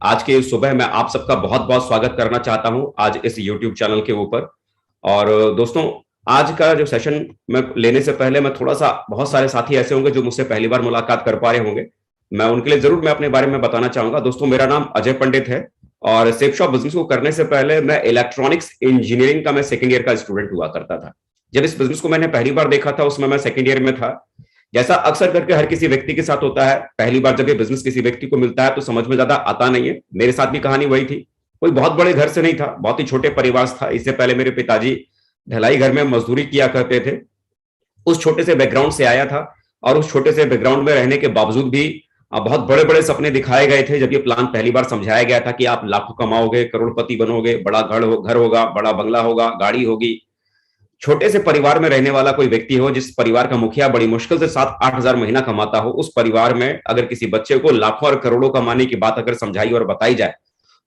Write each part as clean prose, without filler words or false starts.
आज के सुबह मैं आप सबका बहुत बहुत स्वागत करना चाहता हूं आज इस YouTube चैनल के ऊपर। और दोस्तों, आज का जो सेशन मैं लेने से पहले मैं थोड़ा सा, बहुत सारे साथी ऐसे होंगे जो मुझसे पहली बार मुलाकात कर पा रहे होंगे। मैं उनके लिए जरूर मैं अपने बारे में बताना चाहूंगा। दोस्तों, मेरा नाम अजय पंडित है और सेफ शॉप बिजनेस को करने से पहले मैं इलेक्ट्रॉनिक्स इंजीनियरिंग का मैं सेकेंड ईयर का स्टूडेंट हुआ करता था। जब इस बिजनेस को मैंने पहली बार देखा था उसमें मैं सेकेंड ईयर में था। जैसा अक्सर करके हर किसी व्यक्ति के साथ होता है, पहली बार जब ये बिजनेस किसी व्यक्ति को मिलता है तो समझ में ज्यादा आता नहीं है। मेरे साथ भी कहानी वही थी। कोई बहुत बड़े घर से नहीं था, बहुत ही छोटे परिवार था। इससे पहले मेरे पिताजी ढलाई घर में मजदूरी किया करते थे। उस छोटे से बैकग्राउंड से आया था और उस छोटे से बैकग्राउंड में रहने के बावजूद भी बहुत बड़े बड़े सपने दिखाए गए थे। जब ये प्लान पहली बार समझाया गया था कि आप लाखों कमाओगे, करोड़पति बनोगे, बड़ा घर होगा, बड़ा बंगला होगा, गाड़ी होगी। छोटे से परिवार में रहने वाला कोई व्यक्ति हो, जिस परिवार का मुखिया बड़ी मुश्किल से 7-8 हजार महीना कमाता हो, उस परिवार में अगर किसी बच्चे को लाखों और करोड़ों कमाने की बात अगर समझाई और बताई जाए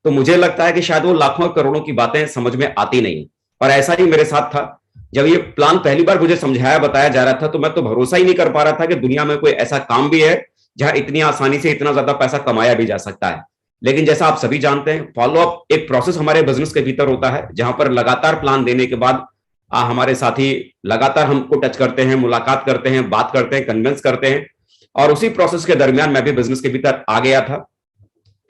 तो मुझे लगता है कि शायद वो लाखों और करोड़ों की बातें समझ में आती नहीं। और ऐसा ही मेरे साथ था। जब ये प्लान पहली बार मुझे समझाया बताया जा रहा था तो मैं तो भरोसा ही नहीं कर पा रहा था कि दुनिया में कोई ऐसा काम भी है जहां इतनी आसानी से इतना ज्यादा पैसा कमाया भी जा सकता है। लेकिन जैसा आप सभी जानते हैं, फॉलो अप एक प्रोसेस हमारे बिजनेस के भीतर होता है, जहां पर लगातार प्लान देने के बाद हमारे साथी लगातार हमको टच करते हैं, मुलाकात करते हैं, बात करते हैं, कन्विंस करते हैं। और उसी प्रोसेस के दरमियान मैं भी बिजनेस के भीतर आ गया था।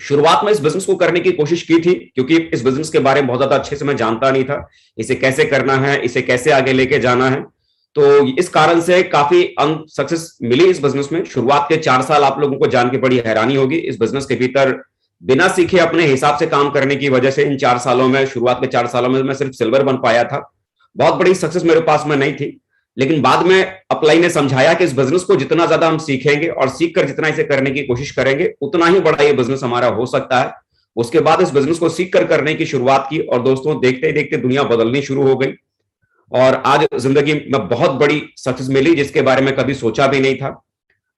शुरुआत में इस बिजनेस को करने की कोशिश की थी क्योंकि इस बिजनेस के बारे में बहुत ज्यादा अच्छे से मैं जानता नहीं था, इसे कैसे करना है, इसे कैसे आगे लेके जाना है। तो इस कारण से काफी सक्सेस मिली इस बिजनेस में। शुरुआत के 4 साल आप लोगों को जान के बड़ी हैरानी होगी। इस बिजनेस के भीतर बिना सीखे अपने हिसाब से काम करने की वजह से इन 4 सालों में, शुरुआत के 4 सालों में मैं सिर्फ सिल्वर बन पाया था। बहुत बड़ी सक्सेस मेरे पास में नहीं थी। लेकिन बाद में अप्लाई ने समझाया कि इस बिजनेस को जितना ज्यादा हम सीखेंगे और सीख कर जितना इसे करने की कोशिश करेंगे उतना ही बड़ा ये बिजनेस हमारा हो सकता है। उसके बाद इस बिजनेस को सीख कर करने की शुरुआत की और दोस्तों, देखते ही देखते दुनिया बदलनी शुरू हो गई और आज जिंदगी में बहुत बड़ी सक्सेस मिली जिसके बारे में कभी सोचा भी नहीं था।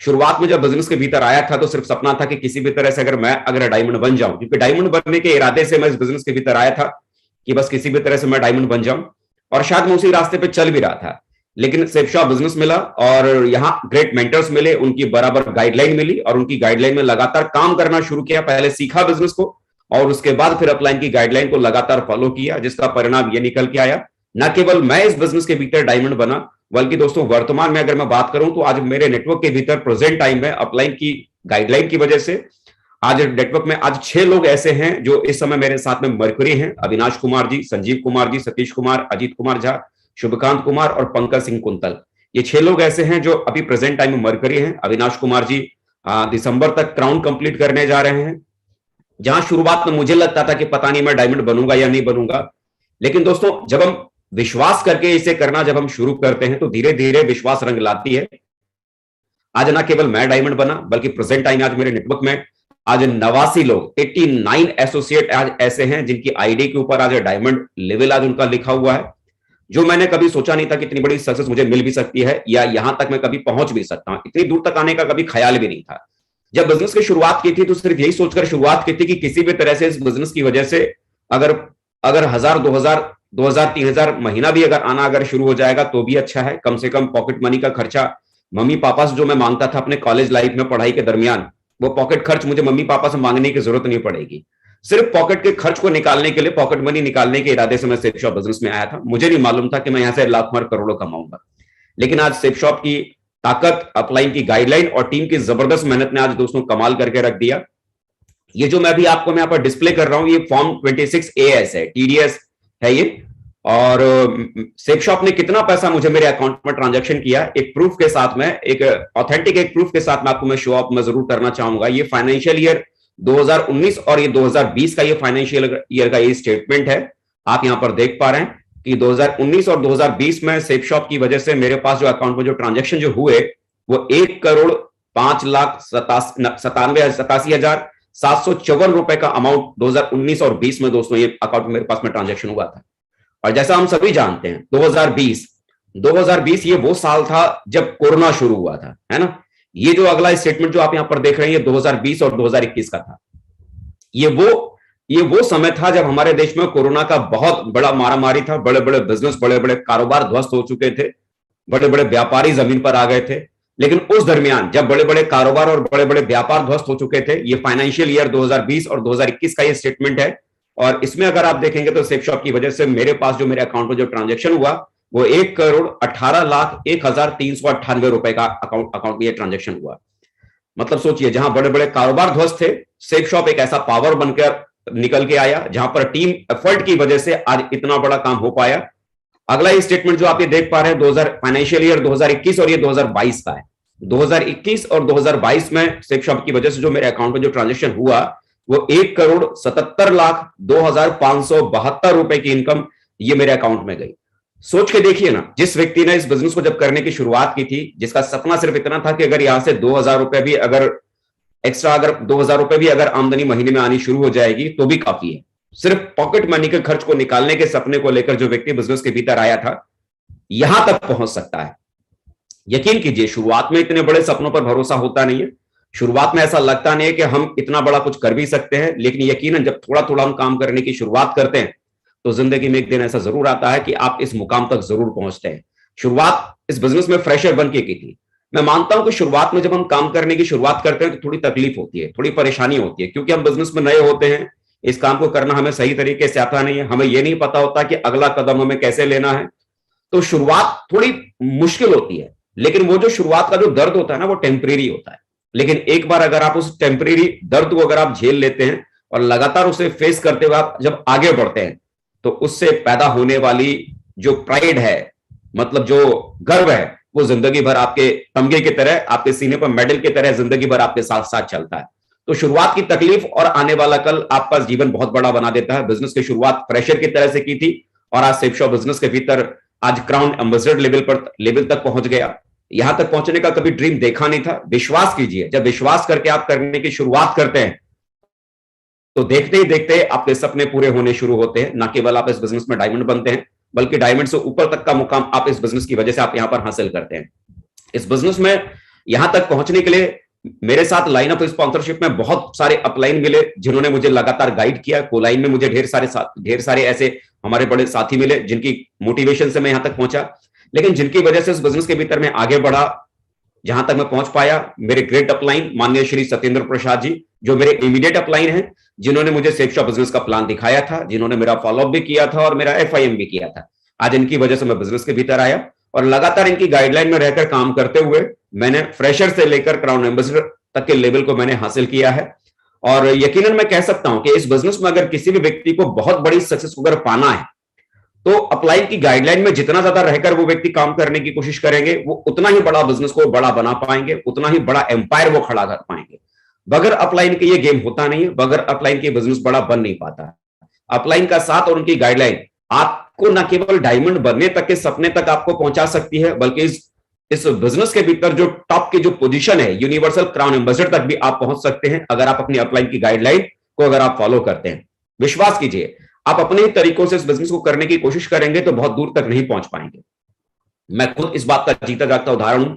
शुरुआत में जब बिजनेस के भीतर आया था तो सिर्फ सपना था कि किसी भी तरह से अगर डायमंड बन जाऊं, क्योंकि डायमंड बनने के इरादे से मैं इस बिजनेस के भीतर आया था कि बस किसी भी तरह से मैं डायमंड बन जाऊं। और शायद मैं उसी रास्ते पे चल भी रहा था। लेकिन सेफ शॉप बिजनेस मिला और यहाँ ग्रेट मेंटर्स मिले, उनकी बराबर गाइडलाइन मिली और उनकी गाइडलाइन में लगातार काम करना शुरू किया। पहले सीखा बिजनेस को और उसके बाद फिर अपलाइन की गाइडलाइन को लगातार फॉलो किया, जिसका परिणाम ये निकल के आया न केवल मैं इस बिजनेस के भीतर डायमंड बना, बल्कि दोस्तों वर्तमान में अगर मैं बात करूं तो आज मेरे नेटवर्क के भीतर प्रेजेंट टाइम में अपलाइन की गाइडलाइन की वजह से आज नेटवर्क में आज 6 लोग ऐसे हैं जो इस समय मेरे साथ में मरकरी हैं। अविनाश कुमार जी, संजीव कुमार जी, सतीश कुमार, अजीत कुमार झा, शुभकांत कुमार और पंकज सिंह कुंतल। ये 6 लोग ऐसे हैं जो अभी प्रेजेंट टाइम में मरकरी हैं। अविनाश कुमार जी दिसंबर तक क्राउन कंप्लीट करने जा रहे हैं। जहां शुरुआत में मुझे लगता था कि पता नहीं मैं डायमंड बनूंगा या नहीं बनूंगा, लेकिन दोस्तों जब हम विश्वास करके इसे करना जब हम शुरू करते हैं तो धीरे धीरे विश्वास रंग लाती है। आज ना केवल मैं डायमंड बना बल्कि प्रेजेंट टाइम आज मेरे नेटवर्क में आज 89 लोग, 89 एसोसिएट आज ऐसे हैं जिनकी आईडी के ऊपर आज डायमंड लेवल आज उनका लिखा हुआ है। जो मैंने कभी सोचा नहीं था कि इतनी बड़ी सक्सेस मुझे मिल भी सकती है या यहां तक मैं कभी पहुंच भी सकता हूं। इतनी दूर तक आने का कभी ख्याल भी नहीं था। जब बिजनेस की शुरुआत की थी तो सिर्फ यही सोचकर शुरुआत की थी कि किसी भी तरह से इस बिजनेस की वजह से अगर अगर 1000, 2000, 2000, 3000 महीना भी अगर आना अगर शुरू हो जाएगा तो भी अच्छा है। कम से कम पॉकेट मनी का खर्चा मम्मी पापा से जो मैं मांगता था अपने कॉलेज लाइफ में पढ़ाई के दरमियान, वो पॉकेट खर्च मुझे मम्मी पापा से मांगने की जरूरत नहीं पड़ेगी। सिर्फ पॉकेट के खर्च को निकालने के लिए, पॉकेट मनी निकालने के इरादे से मैं सेफ शॉप बिजनेस में आया था। मुझे नहीं मालूम था कि मैं यहां से लाखों और करोड़ों कमाऊंगा। लेकिन आज सेफ शॉप की ताकत, अपलाइन की गाइडलाइन और टीम की जबरदस्त मेहनत ने आज दोस्तों कमाल करके रख दिया। ये जो मैं अभी आपको मैं यहाँ पर डिस्प्ले कर रहा हूं, ये फॉर्म 26AS है, टीडीएस है ये। और सेफ शॉप ने कितना पैसा मुझे मेरे अकाउंट में ट्रांजैक्शन किया, एक प्रूफ के साथ में, एक ऑथेंटिक एक प्रूफ के साथ मैं आपको मैं शो ऑफ में जरूर करना चाहूंगा। ये फाइनेंशियल ईयर 2019 और ये 2020 का ये फाइनेंशियल ईयर का ये स्टेटमेंट है। आप यहां पर देख पा रहे हैं कि 2019 और 2020 में सेफ शॉप की वजह से मेरे पास जो अकाउंट में जो ट्रांजेक्शन जो हुए वो 1,05,97,87,754 रुपए का अमाउंट 2019 और 20 में दोस्तों ये अकाउंट मेरे पास में ट्रांजेक्शन हुआ था। और जैसा हम सभी जानते हैं 2020 ये वो साल था जब कोरोना शुरू हुआ था, है ना। ये जो अगला स्टेटमेंट जो आप यहां पर देख रहे हैं ये 2020 और 2021 का था। ये वो समय था जब हमारे देश में कोरोना का बहुत बड़ा मारामारी था। बड़े बड़े बिजनेस, बड़े बड़े कारोबार ध्वस्त हो चुके थे, बड़े बड़े व्यापारी जमीन पर आ गए थे। लेकिन उस दरमियान जब बड़े बड़े कारोबार और बड़े बड़े व्यापार ध्वस्त हो चुके थे, ये फाइनेंशियल ईयर 2020 और 2021 का ये स्टेटमेंट है, और इसमें अगर आप देखेंगे तो सेफ शॉप की वजह से मेरे पास जो मेरे अकाउंट में जो ट्रांजेक्शन हुआ वो 1,18,01,398 रुपए का अकाउंट में ये ट्रांजेक्शन हुआ। मतलब सोचिए, जहां बड़े बड़े कारोबार ध्वस्त थे, सेफ शॉप एक ऐसा पावर बनकर निकल के आया जहां पर टीम एफर्ट की वजह से आज इतना बड़ा काम हो पाया। अगला ये स्टेटमेंट जो आप ये देख पा रहे हैं, 2000 फाइनेंशियल ईयर 2021 और ये 2022 का है। 2021 और 2022 में सेफ शॉप की वजह से जो मेरे अकाउंट में जो ट्रांजेक्शन हुआ वो 1,77,02,572 की इनकम ये मेरे अकाउंट में गई। सोच के देखिए ना, जिस व्यक्ति ने इस बिजनेस को जब करने की शुरुआत की थी, जिसका सपना सिर्फ इतना था कि अगर यहां से 2,000 रुपए भी अगर एक्स्ट्रा, अगर 2,000 रुपए भी अगर आमदनी महीने में आनी शुरू हो जाएगी तो भी काफी है। सिर्फ पॉकेट मनी के खर्च को निकालने के सपने को लेकर जो व्यक्ति बिजनेस के भीतर आया था, यहां तक पहुंच सकता है। यकीन कीजिए, शुरुआत में इतने बड़े सपनों पर भरोसा होता नहीं है। शुरुआत में ऐसा लगता नहीं है कि हम इतना बड़ा कुछ कर भी सकते हैं, लेकिन यकीनन जब थोड़ा थोड़ा हम काम करने की शुरुआत करते हैं तो जिंदगी में एक दिन ऐसा जरूर आता है कि आप इस मुकाम तक जरूर पहुंचते हैं। शुरुआत इस बिजनेस में फ्रेशर बन के की थी। मैं मानता हूं कि शुरुआत में जब हम काम करने की शुरुआत करते हैं तो थोड़ी तकलीफ होती है, थोड़ी परेशानी होती है, क्योंकि हम बिजनेस में नए होते हैं। इस काम को करना हमें सही तरीके से आता नहीं है, हमें यह नहीं पता होता कि अगला कदम हमें कैसे लेना है। तो शुरुआत थोड़ी मुश्किल होती है, लेकिन वो जो शुरुआत का जो दर्द होता है ना, वो टेम्परेरी होता है। लेकिन एक बार अगर आप उस टेम्परेरी दर्द को अगर आप झेल लेते हैं और लगातार उसे फेस करते हुए आप जब आगे बढ़ते हैं, तो उससे पैदा होने वाली जो प्राइड है, मतलब जो गर्व है, वो जिंदगी भर आपके तमगे की तरह, आपके सीने पर मेडल की तरह जिंदगी भर आपके साथ साथ चलता है। तो शुरुआत की तकलीफ और आने वाला कल आपका जीवन बहुत बड़ा बना देता है। बिजनेस की शुरुआत प्रेशर की तरह से की थी और आज सेफ शॉप बिजनेस के भीतर आज क्राउन एम्बेसडर लेवल तक पहुंच गया। यहां तक पहुंचने का कभी ड्रीम देखा नहीं था। विश्वास कीजिए, जब विश्वास करके आप करने की शुरुआत करते हैं तो देखते ही देखते आपके सपने पूरे होने शुरू होते हैं। ना केवल आप इस बिजनेस में डायमंड बनते हैं, बल्कि डायमंड से ऊपर तक का मुकाम आप इस बिजनेस की वजह से आप यहां पर हासिल करते हैं। इस बिजनेस में यहां तक पहुंचने के लिए मेरे साथ लाइन ऑफ स्पॉन्सरशिप में बहुत सारे अपलाइन मिले, जिन्होंने मुझे लगातार गाइड किया। कोलाइन में मुझे ढेर सारे ऐसे हमारे बड़े साथी मिले जिनकी मोटिवेशन से मैं यहां तक पहुंचा, लेकिन जिनकी वजह से इस बिजनेस के भीतर मैं आगे बढ़ा, जहां तक मैं पहुंच पाया। मेरे ग्रेट अपलाइन माननीय श्री सत्येंद्र प्रसाद जी, जो मेरे इमीडिएट अपलाइन हैं, जिन्होंने मुझे सेफ शॉप बिजनेस का प्लान दिखाया था, जिन्होंने मेरा फॉलोअप भी किया था और मेरा FIM भी किया था। आज इनकी वजह से मैं बिजनेस के भीतर आया और लगातार इनकी गाइडलाइन में रहकर काम करते हुए मैंने फ्रेशर से लेकर क्राउन एम्बेसडर तक के लेवल को मैंने हासिल किया है। और यकीनन मैं कह सकता हूं कि इस बिजनेस में अगर किसी भी व्यक्ति को बहुत बड़ी सक्सेस अगर पाना है तो अपलाइन की गाइडलाइन में जितना ज्यादा रहकर वो व्यक्ति काम करने की कोशिश करेंगे, वो उतना ही बड़ा बिजनेस को बड़ा बना पाएंगे, उतना ही बड़ा एम्पायर वो खड़ा कर पाएंगे। बगैर अपलाइन के ये गेम होता नहीं है, बगैर अपलाइन के बिजनेस बड़ा बन नहीं पाता। अपलाइन का साथ और उनकी गाइडलाइन आपको न केवल डायमंड बनने तक के सपने तक आपको पहुंचा सकती है, बल्कि इस बिजनेस के भीतर जो टॉप की जो पोजीशन है, यूनिवर्सल क्राउन एम्बेसडर तक भी आप पहुंच सकते हैं, अगर आप अपनी अपलाइन की गाइडलाइन को अगर आप फॉलो करते हैं। विश्वास कीजिए, आप अपने ही तरीकों से इस बिजनेस को करने की कोशिश करेंगे तो बहुत दूर तक नहीं पहुंच पाएंगे। मैं खुद इस बात का जीता जागता उदाहरण हूं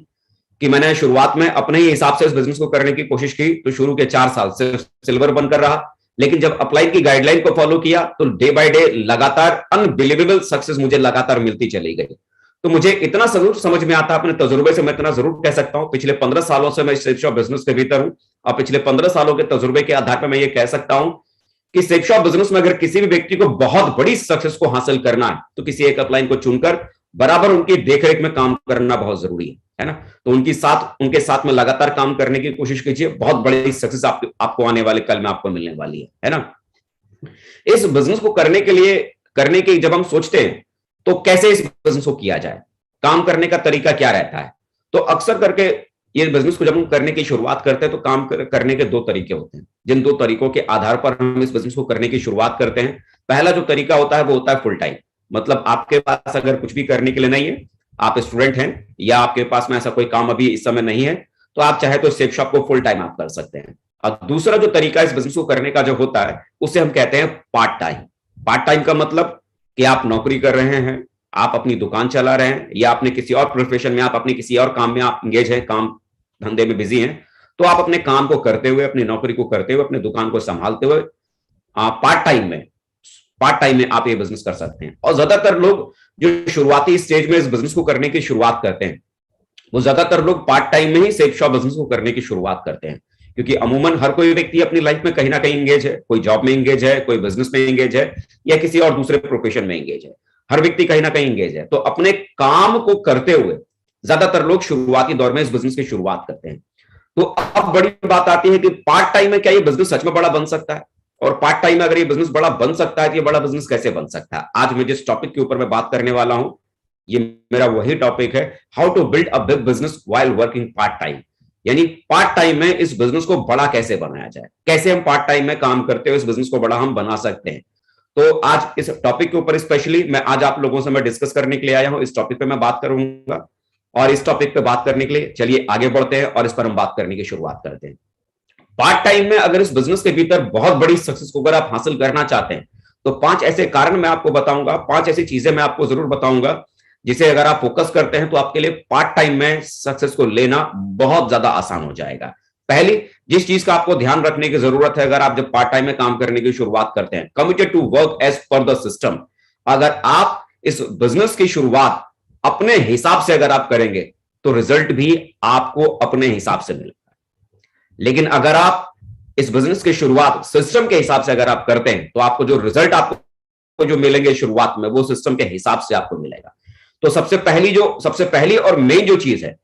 कि मैंने शुरुआत में अपने ही हिसाब से इस बिजनेस को करने की कोशिश की, तो शुरू के 4 साल सिर्फ सिल्वर बनकर रहा, लेकिन जब अपलाइन की गाइडलाइन को फॉलो किया तो डे बाय डे लगातार अनबिलीवेबल सक्सेस मुझे लगातार मिलती चली गई। तो मुझे इतना जरूर समझ में आता, अपने तजुर्बे से मैं इतना जरूर कह सकता हूं, पिछले 15 सालों से मैं सेफ शॉप बिजनेस के भीतर हूं और पिछले 15 सालों के तजुर्बे के आधार पर मैं ये कह सकता हूं कि सेफ शॉप बिजनेस में अगर किसी भी व्यक्ति को बहुत बड़ी सक्सेस को हासिल करना है तो किसी एक अपलाइन को चुनकर बराबर उनकी देखरेख में काम करना बहुत जरूरी है ना। तो उनके साथ में लगातार काम करने की कोशिश कीजिए, बहुत बड़ी सक्सेस आपको आने वाले कल में आपको मिलने वाली है ना। इस बिजनेस को करने के जब हम सोचते हैं तो कैसे इस बिजनेस को किया जाए, काम करने का तरीका क्या रहता है, तो अक्सर करके ये बिजनेस को जब हम करने की शुरुआत करते हैं तो काम करने के 2 तरीके होते हैं, जिन 2 तरीकों के आधार पर हम इस बिजनेस को करने की शुरुआत करते हैं। पहला जो तरीका होता है वो होता है फुल टाइम, मतलब आपके पास अगर कुछ भी करने के लिए नहीं है, आप स्टूडेंट हैं या आपके पास में ऐसा कोई काम अभी इस समय नहीं है, तो आप चाहे तो सेफ शॉप को फुल टाइम आप कर सकते हैं। और दूसरा जो तरीका इस बिजनेस को करने का जो होता है उसे हम कहते हैं पार्ट टाइम। पार्ट टाइम का मतलब कि आप नौकरी कर रहे हैं, आप अपनी दुकान चला रहे हैं, या आपने किसी और प्रोफेशन में, आप अपने किसी और काम में आप इंगेज हैं, काम धंधे में बिजी हैं, तो आप अपने काम को करते हुए, अपनी नौकरी को करते हुए, अपनी दुकान को संभालते हुए पार्ट टाइम में आप ये बिजनेस कर सकते हैं। और ज्यादातर लोग जो शुरुआती स्टेज में इस बिजनेस को करने की शुरुआत करते हैं वो ज्यादातर लोग पार्ट टाइम में ही सेफ शॉप बिजनेस को करने की शुरुआत करते हैं, क्योंकि अमूमन हर कोई व्यक्ति अपनी लाइफ में कहीं ना कहीं इंगेज है, कोई जॉब में इंगेज है, कोई बिजनेस में इंगेज है, या किसी और दूसरे प्रोफेशन में इंगेज है। हर व्यक्ति कहीं ना कहीं इंगेज है, तो अपने काम को करते हुए ज्यादातर लोग शुरुआती दौर में इस बिजनेस की शुरुआत करते हैं। तो अब बड़ी बात आती है कि पार्ट टाइम में क्या ये बिजनेस सच में बड़ा बन सकता है, और पार्ट टाइम में अगर ये बिजनेस बड़ा बन सकता है तो ये बड़ा बिजनेस कैसे बन सकता है। आज मैं जिस टॉपिक के ऊपर मैं बात करने वाला हूं, ये मेरा वही टॉपिक है, how to build a big business while working part time. यानी पार्ट टाइम में इस बिजनेस को बड़ा कैसे बनाया जाए, कैसे हम पार्ट टाइम में काम करते हुए इस बिजनेस को बड़ा हम बना सकते हैं। तो आज इस टॉपिक के ऊपर स्पेशली मैं आज आप लोगों से मैं डिस्कस करने के लिए आया हूं, इस टॉपिक पे मैं बात करूंगा। और इस टॉपिक पे बात करने के लिए चलिए आगे बढ़ते हैं और इस पर हम बात करने की शुरुआत करते हैं। पार्ट टाइम में अगर इस बिजनेस के भीतर बहुत बड़ी सक्सेस को अगर आप हासिल करना चाहते हैं, तो 5 ऐसे कारण मैं आपको बताऊंगा, 5 ऐसी चीजें मैं आपको जरूर बताऊंगा, जिसे अगर आप फोकस करते हैं तो आपके लिए पार्ट टाइम में सक्सेस को लेना बहुत ज्यादा आसान हो जाएगा। पहली जिस चीज का आपको ध्यान रखने की जरूरत है, अगर आप जब पार्ट टाइम में काम करने की शुरुआत करते हैं, committed to work as per the system. अगर आप इस बिजनेस की शुरुआत अपने हिसाब से अगर आप करेंगे तो रिजल्ट भी आपको अपने हिसाब से मिलेगा। लेकिन अगर आप इस बिजनेस की शुरुआत सिस्टम के हिसाब से अगर आप करते हैं, तो आपको जो रिजल्ट आपको जो मिलेंगे शुरुआत में, वो सिस्टम के हिसाब से आपको मिलेगा। तो सबसे पहली और मेन जो चीज है,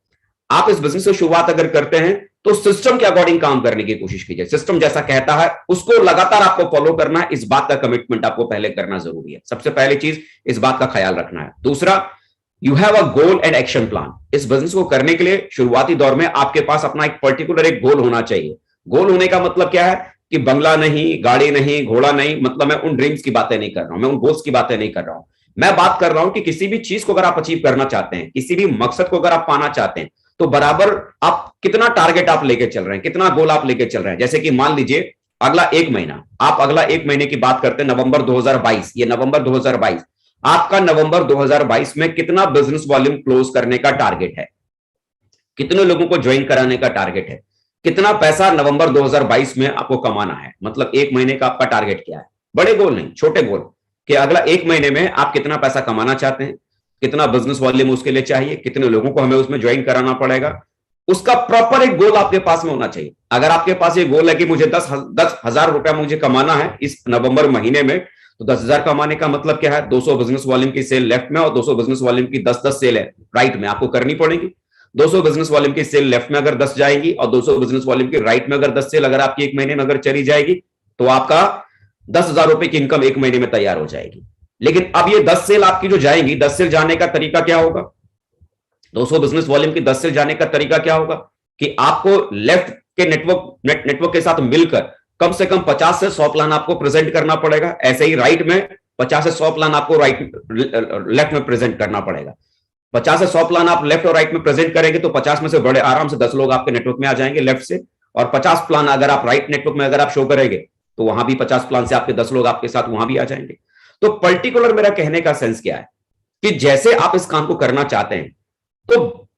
आप इस बिजनेस की शुरुआत अगर करते हैं तो सिस्टम के अकॉर्डिंग काम करने की कोशिश कीजिए। सिस्टम जैसा कहता है उसको लगातार आपको फॉलो करना है, इस बात का कमिटमेंट आपको पहले करना जरूरी है। सबसे पहली चीज इस बात का ख्याल रखना है। दूसरा, you have a goal and action plan. इस बिजनेस को करने के लिए शुरुआती दौर में आपके पास अपना एक पर्टिकुलर एक गोल होना चाहिए। गोल होने का मतलब क्या है कि बंगला नहीं, गाड़ी नहीं, घोड़ा नहीं, मतलब मैं उन ड्रीम्स की बातें नहीं कर रहा हूं, मैं उन गोल्स की बातें नहीं कर रहा हूं। मैं बात कर रहा हूं कि किसी भी चीज को अगर आप अचीव करना चाहते हैं, किसी भी मकसद को अगर आप पाना चाहते हैं, तो बराबर आप कितना टारगेट आप लेके चल रहे हैं, कितना गोल आप लेके चल रहे हैं। जैसे कि मान लीजिए अगला 1 महीना, आप अगला 1 महीने की बात करते हैं, नवंबर 2022, ये नवंबर 2022, आपका नवंबर 2022 में कितना बिजनेस वॉल्यूम क्लोज करने का टारगेट है, कितने लोगों को ज्वाइन कराने का टारगेट है, कितना पैसा नवंबर 2022 में आपको कमाना है। मतलब 1 महीने का आपका टारगेट क्या है। बड़े गोल नहीं, छोटे गोल, कि अगला 1 महीने में आप कितना पैसा कमाना चाहते हैं, कितना बिजनेस वॉल्यूम उसके लिए चाहिए, कितने लोगों को हमें उसमें ज्वाइन कराना पड़ेगा, उसका प्रॉपर एक गोल आपके पास में होना चाहिए। अगर आपके पास ये गोल है कि मुझे 10,000 रुपया मुझे कमाना है इस नवंबर महीने में, तो 10,000 कमाने का मतलब क्या है, 200 बिजनेस वॉल्यूम की सेल लेफ्ट में और 200 बिजनेस वॉल्यूम की 10-10 सेल है राइट में आपको करनी पड़ेगी। 200 बिजनेस वॉल्यूम की सेल लेफ्ट में अगर 10 जाएगी और 200 बिजनेस वॉल्यूम की राइट में अगर 10 सेल अगर आपकी 1 महीने में अगर चली जाएगी, तो आपका 10,000 रुपए की इनकम 1 महीने में तैयार हो जाएगी। लेकिन अब ये 10 सेल आपकी जो जाएंगी, 10 सेल जाने का तरीका क्या होगा, 200 बिजनेस वॉल्यूम की 10 सेल जाने का तरीका क्या होगा कि आपको लेफ्ट के नेटवर्क के साथ मिलकर कम से कम 50 से 100 प्लान आपको प्रेजेंट करना पड़ेगा। ऐसे ही राइट में 50 से 100 प्लान आपको लेफ्ट में प्रेजेंट करना पड़ेगा। 50 से 100 प्लान आप लेफ्ट और राइट में प्रेजेंट करेंगे तो 50 में से बड़े आराम से 10 लोग आपके नेटवर्क में आ जाएंगे लेफ्ट से, और 50 प्लान अगर आप राइट नेटवर्क में अगर आप शो करेंगे तो वहां भी 50 प्लान से आपके 10 लोग आपके साथ वहां भी आ जाएंगे। तो पर्टिकुलर मेरा कहने का सेंस क्या है कि जैसे आप इस काम को करना चाहते हैं, तो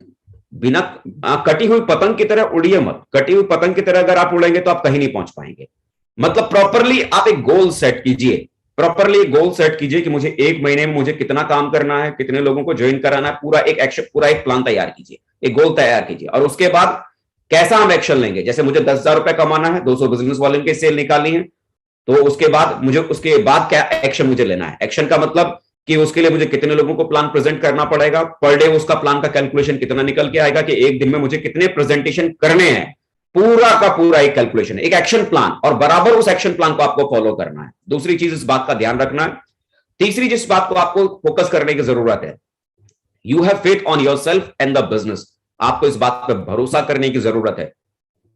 बिना कटी हुई पतंग की तरह उड़िए मत। कटी हुई पतंग की तरह अगर आप उड़ेंगे तो आप कहीं नहीं पहुंच पाएंगे। मतलब प्रॉपरली आप एक गोल सेट कीजिए, प्रॉपरली गोल सेट कीजिए कि मुझे 1 महीने में मुझे कितना काम करना है, कितने लोगों को ज्वाइन कराना है, पूरा एक एक्शन, पूरा एक प्लान तैयार कीजिए, एक गोल तैयार कीजिए। और उसके बाद कैसा हम एक्शन लेंगे, जैसे मुझे 10,000 रुपए कमाना है, 200 बिजनेस वॉल्यूम की सेल निकालनी है, तो उसके बाद क्या एक्शन मुझे लेना है। एक्शन का मतलब कि उसके लिए मुझे कितने लोगों को प्लान प्रेजेंट करना पड़ेगा, पर डे उसका प्लान का कैलकुलेशन कितना निकल के आएगा कि एक दिन में मुझे कितने प्रेजेंटेशन करने हैं, पूरा का पूरा एक कैलकुलेशन, एक एक्शन प्लान, और बराबर उस एक्शन प्लान को आपको फॉलो करना है। दूसरी चीज इस बात का ध्यान रखना है। तीसरी जिस बात को आपको फोकस करने की जरूरत है, you have faith on yourself and the business. आपको इस बात पर भरोसा करने की जरूरत है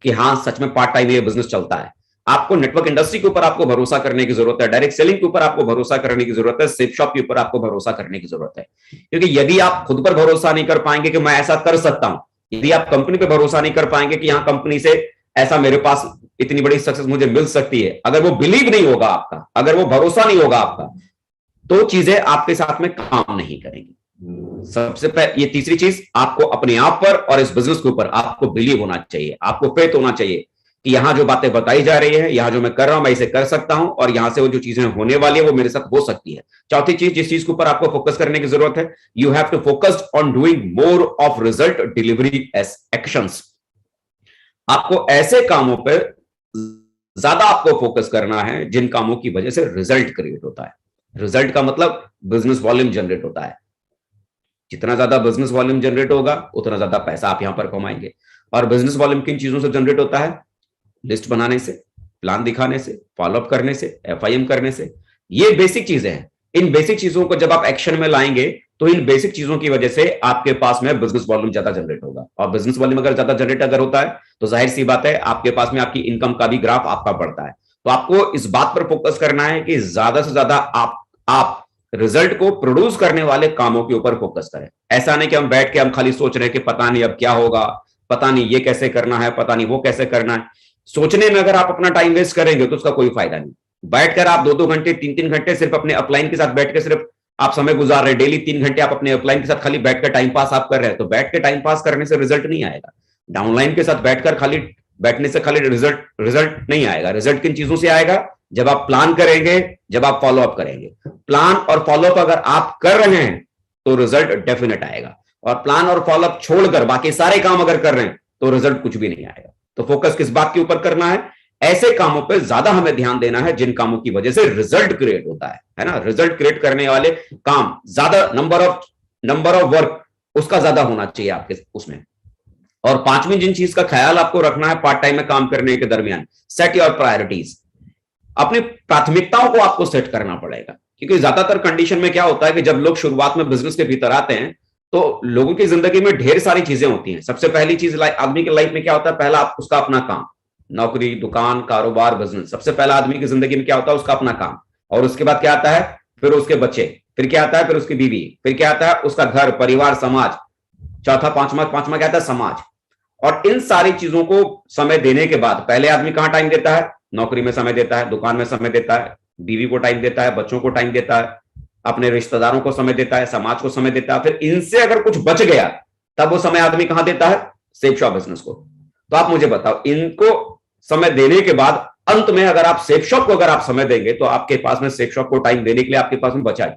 कि हाँ सच में पार्ट टाइम ये बिजनेस चलता है। आपको नेटवर्क इंडस्ट्री के ऊपर आपको भरोसा करने की जरूरत है, डायरेक्ट सेलिंग के ऊपर आपको भरोसा करने की जरूरत है, सेफ शॉप के ऊपर आपको भरोसा करने की जरूरत है। क्योंकि यदि आप खुद पर भरोसा नहीं कर पाएंगे कि मैं ऐसा कर सकता हूं, यदि आप कंपनी पर भरोसा नहीं कर पाएंगे कि यहां कंपनी से ऐसा मेरे पास इतनी बड़ी सक्सेस मुझे मिल सकती है, अगर वो बिलीव नहीं होगा आपका, अगर वो भरोसा नहीं होगा आपका, तो चीजें आपके साथ में काम नहीं करेंगी। सबसे पहले ये तीसरी चीज, आपको अपने आप पर और इस बिजनेस के ऊपर आपको बिलीव होना चाहिए, आपको फेथ होना चाहिए कि यहां जो बातें बताई जा रही है, यहां जो मैं कर रहा हूं मैं इसे कर सकता हूं, और यहां से वो जो चीजें होने वाली है वो मेरे साथ हो सकती है। चौथी चीज जिस चीज के ऊपर आपको फोकस करने की जरूरत है, you have to focus on doing more of result delivery as actions. आपको ऐसे कामों पर ज्यादा आपको फोकस करना है जिन कामों की वजह से रिजल्ट क्रिएट होता है। रिजल्ट का मतलब बिजनेस वॉल्यूम जनरेट होता है। जितना ज्यादा बिजनेस वॉल्यूम जनरेट होगा उतना ज्यादा पैसा आप यहां पर कमाएंगे। और बिजनेस वॉल्यूम किन चीजों से जनरेट होता है? लिस्ट बनाने से, प्लान दिखाने से, फॉलोअप करने से, एफआईएम करने से। ये बेसिक चीजें हैं। इन बेसिक चीजों को जब आप एक्शन में लाएंगे तो इन बेसिक चीजों की वजह से आपके पास में बिजनेस वॉल्यूम ज्यादा जनरेट होगा। और बिजनेस वॉल्यूम अगर ज्यादा जनरेट अगर होता है तो जाहिर सी बात है आपके पास में आपकी इनकम का भी ग्राफ आपका बढ़ता है। तो आपको इस बात पर फोकस करना है कि ज्यादा से ज्यादा आप रिजल्ट को प्रोड्यूस करने वाले कामों के ऊपर फोकस करें। ऐसा नहीं कि हम बैठ के हम खाली सोच रहे हैं कि पता नहीं अब क्या होगा, पता नहीं ये कैसे करना है, पता नहीं वो कैसे करना है। सोचने में अगर आप अपना टाइम वेस्ट करेंगे तो उसका कोई फायदा नहीं। बैठकर आप 2-2 घंटे 3-3 घंटे सिर्फ अपने अपलाइन के साथ बैठ के सिर्फ आप समय गुजार रहे हैं, डेली 3 घंटे आप अपने अपलाइन के साथ खाली बैठकर टाइम पास आप कर रहे हैं, तो बैठ के टाइम पास करने से रिजल्ट नहीं आएगा। डाउनलाइन के साथ बैठकर खाली बैठने से खाली रिजल्ट नहीं आएगा। रिजल्ट किन चीजों से आएगा? जब आप प्लान करेंगे, जब आप फॉलोअप करेंगे। प्लान और फॉलोअप अगर आप कर रहे हैं तो रिजल्ट डेफिनेट आएगा, और प्लान और फॉलोअप छोड़कर बाकी सारे काम अगर कर रहे हैं तो रिजल्ट कुछ भी नहीं आएगा। तो फोकस किस बात के ऊपर करना है? ऐसे कामों पर ज्यादा हमें ध्यान देना है जिन कामों की वजह से रिजल्ट क्रिएट होता है ना। रिजल्ट क्रिएट करने वाले काम ज्यादा, नंबर ऑफ वर्क उसका ज्यादा होना चाहिए आपके उसमें। और पांचवी जिन चीज का ख्याल आपको रखना है पार्ट टाइम में काम करने के दरमियान, सेट योर प्रायोरिटीज। अपनी प्राथमिकताओं को आपको सेट करना पड़ेगा, क्योंकि ज्यादातर कंडीशन में क्या होता है कि जब लोग शुरुआत में बिजनेस के भीतर आते हैं तो लोगों की जिंदगी में ढेर सारी चीजें होती हैं। सबसे पहली चीज आदमी की लाइफ में क्या होता है? पहला उसका अपना काम, नौकरी, दुकान, कारोबार, बिजनेस। सबसे पहला आदमी की जिंदगी में क्या होता है? उसका अपना काम। और उसके बाद क्या आता है? फिर उसके बच्चे, फिर क्या आता है? फिर उसकी बीवी, फिर क्या आता है? उसका घर, परिवार, समाज। चौथा पांचवा क्या आता है? समाज। और इन सारी चीजों को समय देने के बाद पहले आदमी कहां टाइम देता है? नौकरी में समय देता है, दुकान में समय देता है, बीवी को टाइम देता है, बच्चों को टाइम देता है, अपने रिश्तेदारों को समय देता है, समाज को समय देता है। फिर इनसे अगर कुछ बच गया तब वो समय आदमी कहां देता है? सेफ शॉप बिजनेस को। तो आप मुझे बताओ, इनको समय देने के बाद अंत में अगर आप सेफ शॉप को अगर आप समय देंगे तो आपके पास में सेफ शॉप को टाइम देने के लिए आपके पास में बचा है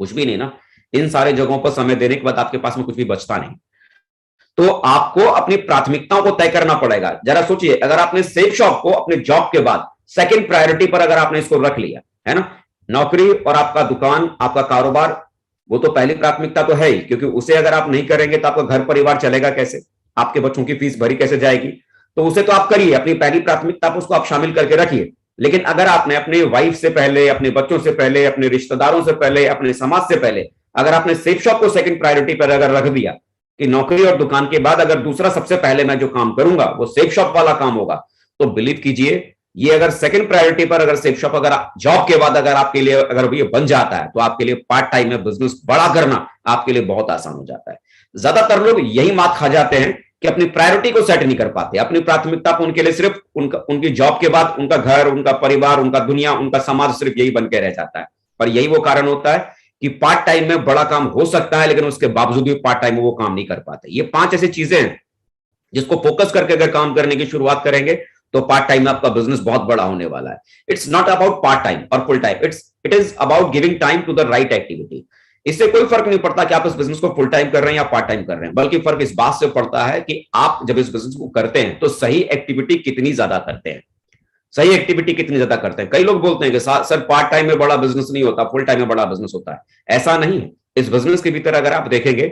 कुछ भी नहीं ना। इन सारे जगहों पर समय देने के बाद आपके पास में कुछ भी बचता नहीं। तो आपको अपनी प्राथमिकताओं को तय करना पड़ेगा। जरा सोचिए, अगर आपने सेफ शॉप को अपने जॉब के बाद सेकंड प्रायोरिटी पर अगर आपने इसको रख लिया है ना, नौकरी और आपका दुकान, आपका कारोबार, वो तो पहली प्राथमिकता तो है ही, क्योंकि उसे अगर आप नहीं करेंगे तो आपका घर परिवार चलेगा कैसे? आपके बच्चों की फीस भरी कैसे जाएगी? तो उसे तो आप करिए, अपनी पहली प्राथमिकता पर उसको आप शामिल करके रखिए। लेकिन अगर आपने अपनी वाइफ से पहले, अपने बच्चों से पहले, अपने रिश्तेदारों से पहले, अपने समाज से पहले अगर आपने सेफ शॉप को सेकंड प्रायोरिटी पर अगर रख दिया कि नौकरी और दुकान के बाद अगर दूसरा सबसे पहले मैं जो काम करूंगा वो सेफ शॉप वाला काम होगा, तो बिलीव कीजिए ये अगर सेकंड प्रायोरिटी पर अगर सेफ शॉप अगर जॉब के बाद अगर आपके लिए अगर ये बन जाता है तो आपके लिए पार्ट टाइम में बिजनेस बड़ा करना आपके लिए बहुत आसान हो जाता है। ज्यादातर लोग यही मात खा जाते हैं कि अपनी प्रायोरिटी को सेट नहीं कर पाते। अपनी प्राथमिकता को उनके लिए सिर्फ उनकी जॉब के बाद उनका घर, उनका परिवार, उनका दुनिया, उनका समाज सिर्फ यही बन के रह जाता है। पर यही वो कारण होता है कि पार्ट टाइम में बड़ा काम हो सकता है लेकिन उसके बावजूद भी पार्ट टाइम में वो काम नहीं कर पाते। ये 5 ऐसी चीजें हैं जिसको फोकस करके अगर काम करने की शुरुआत करेंगे तो पार्ट टाइम में आपका बिजनेस बहुत बड़ा होने वाला है। It's not about part time और full time, it is about giving time to the right activity. इससे कोई फर्क नहीं पड़ता कि आप इस बिजनेस को फुल टाइम कर रहे हैं या पार्ट टाइम कर रहे हैं, बल्कि फर्क इस बात से पड़ता है कि आप जब इस बिजनेस को करते हैं तो सही एक्टिविटी कितनी ज्यादा करते हैं। सही एक्टिविटी कितनी ज्यादा करते हैं। कई लोग बोलते हैं कि सर पार्ट टाइम में बड़ा बिजनेस नहीं होता, फुल टाइम में बड़ा बिजनेस होता है। ऐसा नहीं है। इस बिजनेस के भीतर अगर आप देखेंगे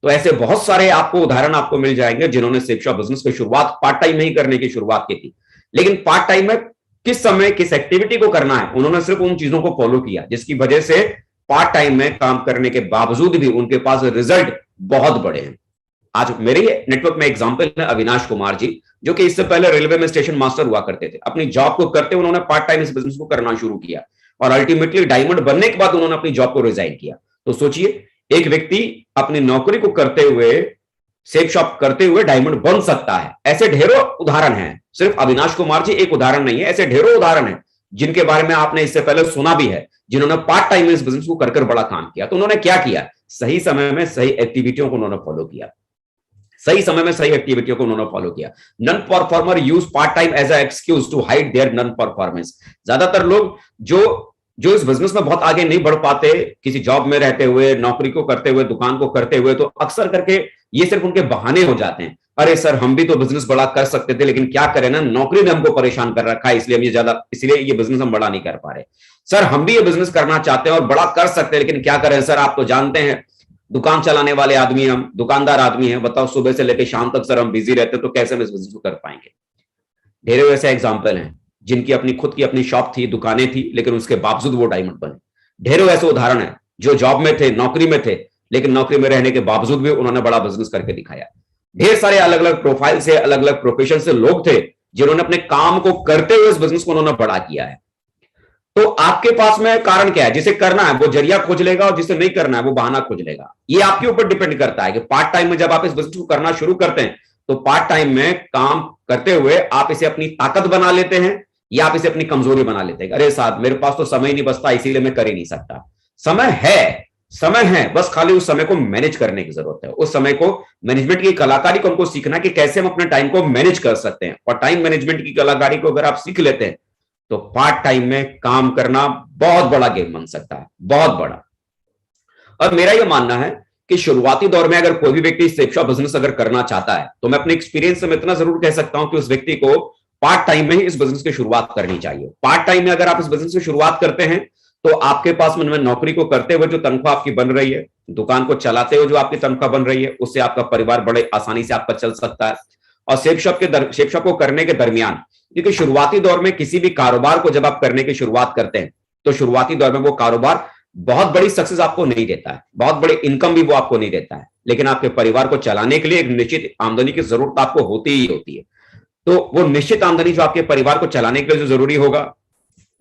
तो ऐसे बहुत सारे आपको उदाहरण आपको मिल जाएंगे जिन्होंने सेफ शॉप बिजनेस की शुरुआत पार्ट टाइम नहीं करने की शुरुआत की थी, लेकिन पार्ट टाइम में किस समय किस एक्टिविटी को करना है उन्होंने सिर्फ उन चीजों को फॉलो किया जिसकी वजह से पार्ट टाइम में काम करने के बावजूद भी उनके पास रिजल्ट बहुत बड़े हैं। आज मेरे नेटवर्क में एग्जांपल है अविनाश कुमार जी, जो कि इससे पहले रेलवे में स्टेशन मास्टर हुआ करते थे। अपनी जॉब को करते उन्होंने पार्ट टाइम इस बिजनेस को करना शुरू किया और अल्टीमेटली डायमंड बनने के बाद उन्होंने अपनी जॉब को रिजाइन किया। तो सोचिए, एक व्यक्ति अपनी नौकरी को करते हुए, सेफ शॉप करते हुए डायमंड बन सकता है। ऐसे ढेरों उदाहरण हैं। सिर्फ अविनाश कुमार जी एक उदाहरण नहीं है, ऐसे ढेरों उदाहरण हैं जिनके बारे में आपने इससे पहले सुना भी है, जिन्होंने पार्ट टाइम में इस बिजनेस को कर बड़ा काम किया। तो उन्होंने क्या किया? सही समय में सही एक्टिविटियों को उन्होंने फॉलो किया। सही समय में सही एक्टिविटियों को उन्होंने फॉलो किया। Non performer use part time as a excuse to hide their non performance. ज्यादातर लोग जो जो इस बिजनेस में बहुत आगे नहीं बढ़ पाते, किसी जॉब में रहते हुए, नौकरी को करते हुए, दुकान को करते हुए, तो अक्सर करके ये सिर्फ उनके बहाने हो जाते हैं। अरे सर, हम भी तो बिजनेस बड़ा कर सकते थे, लेकिन क्या करें ना, नौकरी ने हमको परेशान कर रखा है, इसलिए ये बिजनेस हम बड़ा नहीं कर पा रहे। सर, हम भी ये बिजनेस करना चाहते हैं और बड़ा कर सकते हैं, लेकिन क्या करें सर, आप तो जानते हैं दुकान चलाने वाले आदमी, हम दुकानदार आदमी हैं, बताओ सुबह से लेकर शाम तक सर हम बिजी रहते, तो कैसे हम इस बिजनेस को कर पाएंगे। ढेरों ऐसे एग्जाम्पल हैं जिनकी अपनी खुद की अपनी शॉप थी, दुकानें थी, लेकिन उसके बावजूद वो डायमंड बने। ढेरों ऐसे उदाहरण है जो जॉब में थे, नौकरी में थे, लेकिन नौकरी में रहने के बावजूद भी उन्होंने बड़ा बिजनेस करके दिखाया। ढेर सारे अलग अलग प्रोफाइल से, अलग अलग प्रोफेशन से लोग थे जिन्होंने अपने काम को करते हुए इस बिजनेस को उन्होंने बड़ा किया है। तो आपके पास में कारण क्या है? जिसे करना है वो जरिया खोज लेगा, और जिसे नहीं करना है वो बहाना खोज लेगा। ये आपके ऊपर डिपेंड करता है कि पार्ट टाइम में जब आप इस बिजनेस को करना शुरू करते हैं, तो पार्ट टाइम में काम करते हुए आप इसे अपनी ताकत बना लेते हैं या आप इसे अपनी कमजोरी बना लेते हैं। अरे साहब, मेरे पास तो समय ही नहीं बचता, इसीलिए मैं कर ही नहीं सकता। समय है, बस खाली उस समय को मैनेज करने की जरूरत है। उस समय को, मैनेजमेंट की कलाकारी को हमको सीखना कि कैसे हम अपने टाइम को मैनेज कर सकते हैं। और टाइम मैनेजमेंट की कलाकारी को अगर आप सीख लेते हैं, तो पार्ट टाइम में काम करना बहुत बड़ा गेम बन सकता है, बहुत बड़ा। और मेरा यह मानना है कि शुरुआती दौर में अगर कोई भी व्यक्ति सेफ शॉप बिजनेस अगर करना चाहता है, तो मैं अपने एक्सपीरियंस से इतना जरूर कह सकता हूं कि उस व्यक्ति को पार्ट टाइम में ही इस बिजनेस की शुरुआत करनी चाहिए। पार्ट टाइम में अगर आप इस बिजनेस की शुरुआत करते हैं, तो आपके पास में नौकरी को करते हुए जो तनख्वाह आपकी बन रही है, दुकान को चलाते हुए जो आपकी तनख्वाह बन रही है, उससे आपका परिवार बड़े आसानी से आपका चल सकता है। और सेफ शॉप को करने के दरमियान, क्योंकि शुरुआती दौर में किसी भी कारोबार को जब आप करने की शुरुआत करते हैं, तो शुरुआती दौर में वो कारोबार बहुत बड़ी सक्सेस आपको नहीं देता है, बहुत बड़ी इनकम भी वो आपको नहीं देता है, लेकिन आपके परिवार को चलाने के लिए एक निश्चित आमदनी की जरूरत आपको होती ही होती है। तो वो निश्चित आमदनी जो आपके परिवार को चलाने के लिए जो जरूरी होगा,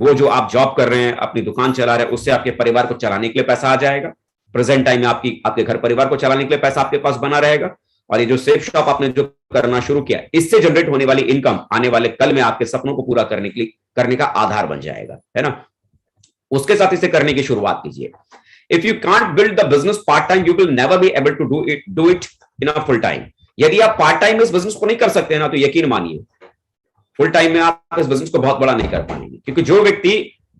वो जो आप जॉब कर रहे हैं, अपनी दुकान चला रहे हैं, उससे आपके परिवार को चलाने के लिए पैसा आ जाएगा। प्रेजेंट टाइम में आपके घर परिवार को चलाने के लिए पैसा आपके पास बना रहेगा। और ये जो सेफ शॉप आपने जो करना शुरू किया, इससे जनरेट होने वाली इनकम आने वाले कल में आपके सपनों को पूरा करने का आधार बन जाएगा, है ना। उसके साथ इसे करने की शुरुआत कीजिए। If you can't build the business part time, you will never be able to do it in a full time. यदि आप पार्ट टाइम में इस बिजनेस को नहीं कर सकते हैं ना, तो यकीन मानिए फुल टाइम में आप इस बिजनेस को बहुत बड़ा नहीं कर पाएंगे। क्योंकि जो व्यक्ति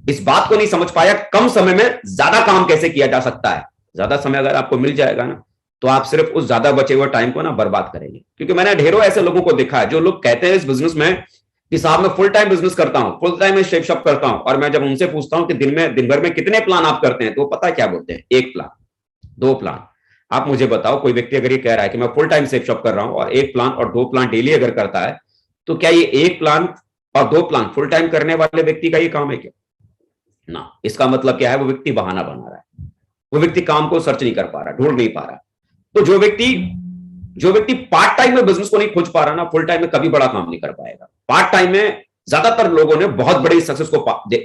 इस बात को नहीं समझ पाया कम समय में ज्यादा काम कैसे किया जा सकता है, ज्यादा समय अगर आपको मिल जाएगा ना, तो आप सिर्फ उस ज्यादा बचे हुए टाइम को ना बर्बाद करेंगे। क्योंकि मैंने ढेरों ऐसे लोगों को देखा है जो लोग कहते हैं इस बिजनेस में कि साहब मैं फुल टाइम बिजनेस करता हूं, फुल टाइम में सेफ शॉप करता हूं, और मैं जब उनसे पूछता हूं कि दिन भर में कितने प्लान आप करते हैं, तो वो पता है क्या बोलते हैं? 1 प्लान, 2 प्लान। आप मुझे बताओ, कोई व्यक्ति अगर ये कह रहा है कि मैं फुल टाइम सेफ शॉप कर रहा हूं और 1 प्लान और 2 प्लान डेली अगर करता है, तो क्या ये 1 प्लान और 2 प्लान फुल टाइम करने वाले व्यक्ति का ये काम है क्या? ना। इसका मतलब क्या है? वो व्यक्ति बहाना बना रहा है, वो व्यक्ति काम को सर्च नहीं कर पा रहा, ढूंढ नहीं पा रहा। तो जो व्यक्ति पार्ट टाइम में बिजनेस को नहीं खोज पा रहा ना, फुल टाइम में कभी बड़ा काम नहीं कर पाएगा। पार्ट टाइम में ज्यादातर लोगों ने बहुत बड़ी सक्सेस को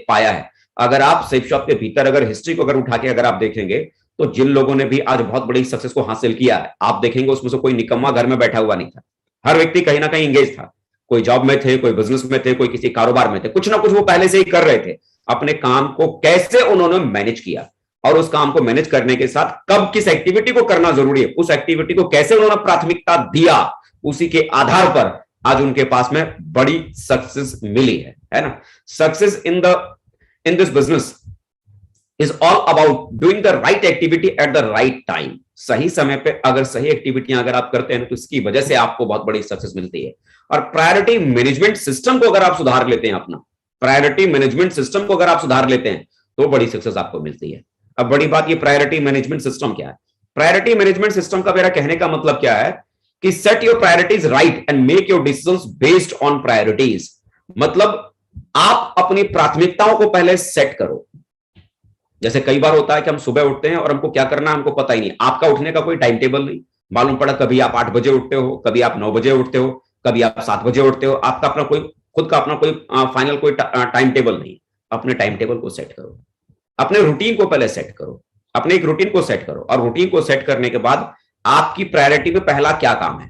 पाया है। अगर आप सेफ शॉप के भीतर अगर हिस्ट्री को अगर उठा के अगर आप देखेंगे, तो जिन लोगों ने भी आज बहुत बड़ी सक्सेस को हासिल किया है, आप देखेंगे उसमें से कोई निकम्मा घर में बैठा हुआ नहीं था। हर व्यक्ति कहीं ना कहीं इंगेज था, कोई जॉब में थे, कोई बिजनेस में थे, कोई किसी कारोबार में थे, कुछ ना कुछ वो पहले से ही कर रहे थे। अपने काम को कैसे उन्होंने मैनेज किया, और उस काम को मैनेज करने के साथ कब किस एक्टिविटी को करना जरूरी है, उस एक्टिविटी को कैसे उन्होंने प्राथमिकता दिया, उसी के आधार पर आज उनके पास में बड़ी सक्सेस मिली है ना। Success in this business is all about doing the right activity at the right time. सही समय पे अगर सही एक्टिविटियां अगर आप करते हैं, तो इसकी वजह से आपको बहुत बड़ी सक्सेस मिलती है। और प्रायोरिटी मैनेजमेंट सिस्टम को अगर आप सुधार लेते हैं, अपना प्रायोरिटी मैनेजमेंट सिस्टम को अगर आप सुधार लेते हैं, तो बड़ी सक्सेस आपको मिलती है। अब बड़ी बात, ये प्रायोरिटी मैनेजमेंट सिस्टम क्या है? प्रायोरिटी मैनेजमेंट सिस्टम का मेरा कहने का मतलब क्या है कि set your priorities right and make your decisions based on priorities. मतलब आप अपनी प्राथमिकताओं को पहले सेट करो। जैसे कई बार होता है कि हम सुबह उठते हैं और हमको क्या करना है हमको पता ही नहीं, आपका उठने का कोई टाइम टेबल नहीं मालूम पड़ा, कभी आप 8 बजे उठते हो, कभी आप 9 बजे उठते हो, कभी आप 7 बजे उठते हो, आपका अपना कोई खुद का अपना कोई फाइनल कोई टाइम टेबल नहीं। अपने टाइम टेबल को सेट करो, अपने रूटीन को पहले सेट करो, अपने एक रूटीन को सेट करो, और रूटीन को सेट करने के बाद आपकी प्रायोरिटी में पहला क्या काम है।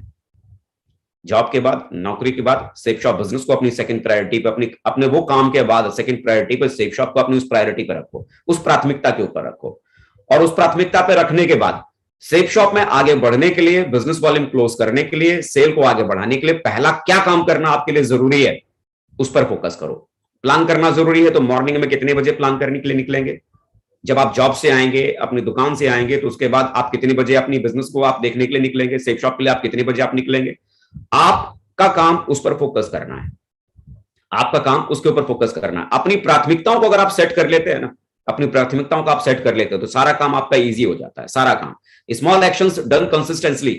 जॉब के बाद, नौकरी के बाद सेफ शॉप बिजनेस को अपनी सेकंड प्रायोरिटी पे, अपने वो काम के बाद सेकंड प्रायोरिटी पे सेफ शॉप को अपनी उस प्रायोरिटी पे रखो, उस प्राथमिकता के ऊपर रखो। और उस प्राथमिकता पे रखने के बाद सेफ शॉप में आगे बढ़ने के लिए, बिजनेस वॉल्यूम क्लोज करने के लिए, सेल को आगे बढ़ाने के लिए पहला क्या काम करना आपके लिए जरूरी है, उस पर फोकस करो। प्लान करना जरूरी है, तो मॉर्निंग में कितने बजे प्लान करने के लिए निकलेंगे? जब आप जॉब से आएंगे, अपनी दुकान से आएंगे, तो उसके बाद आप कितने बजे अपनी बिजनेस को आप देखने के लिए निकलेंगे? सेफ शॉप के लिए आप कितने बजे आप निकलेंगे? आपका काम उस पर फोकस करना है, आपका काम उसके ऊपर फोकस करना है। अपनी प्राथमिकताओं को अगर आप सेट कर लेते हैं ना, अपनी प्राथमिकताओं को आप सेट कर लेते हो, तो सारा काम आपका इजी हो जाता है। सारा काम, small actions done consistently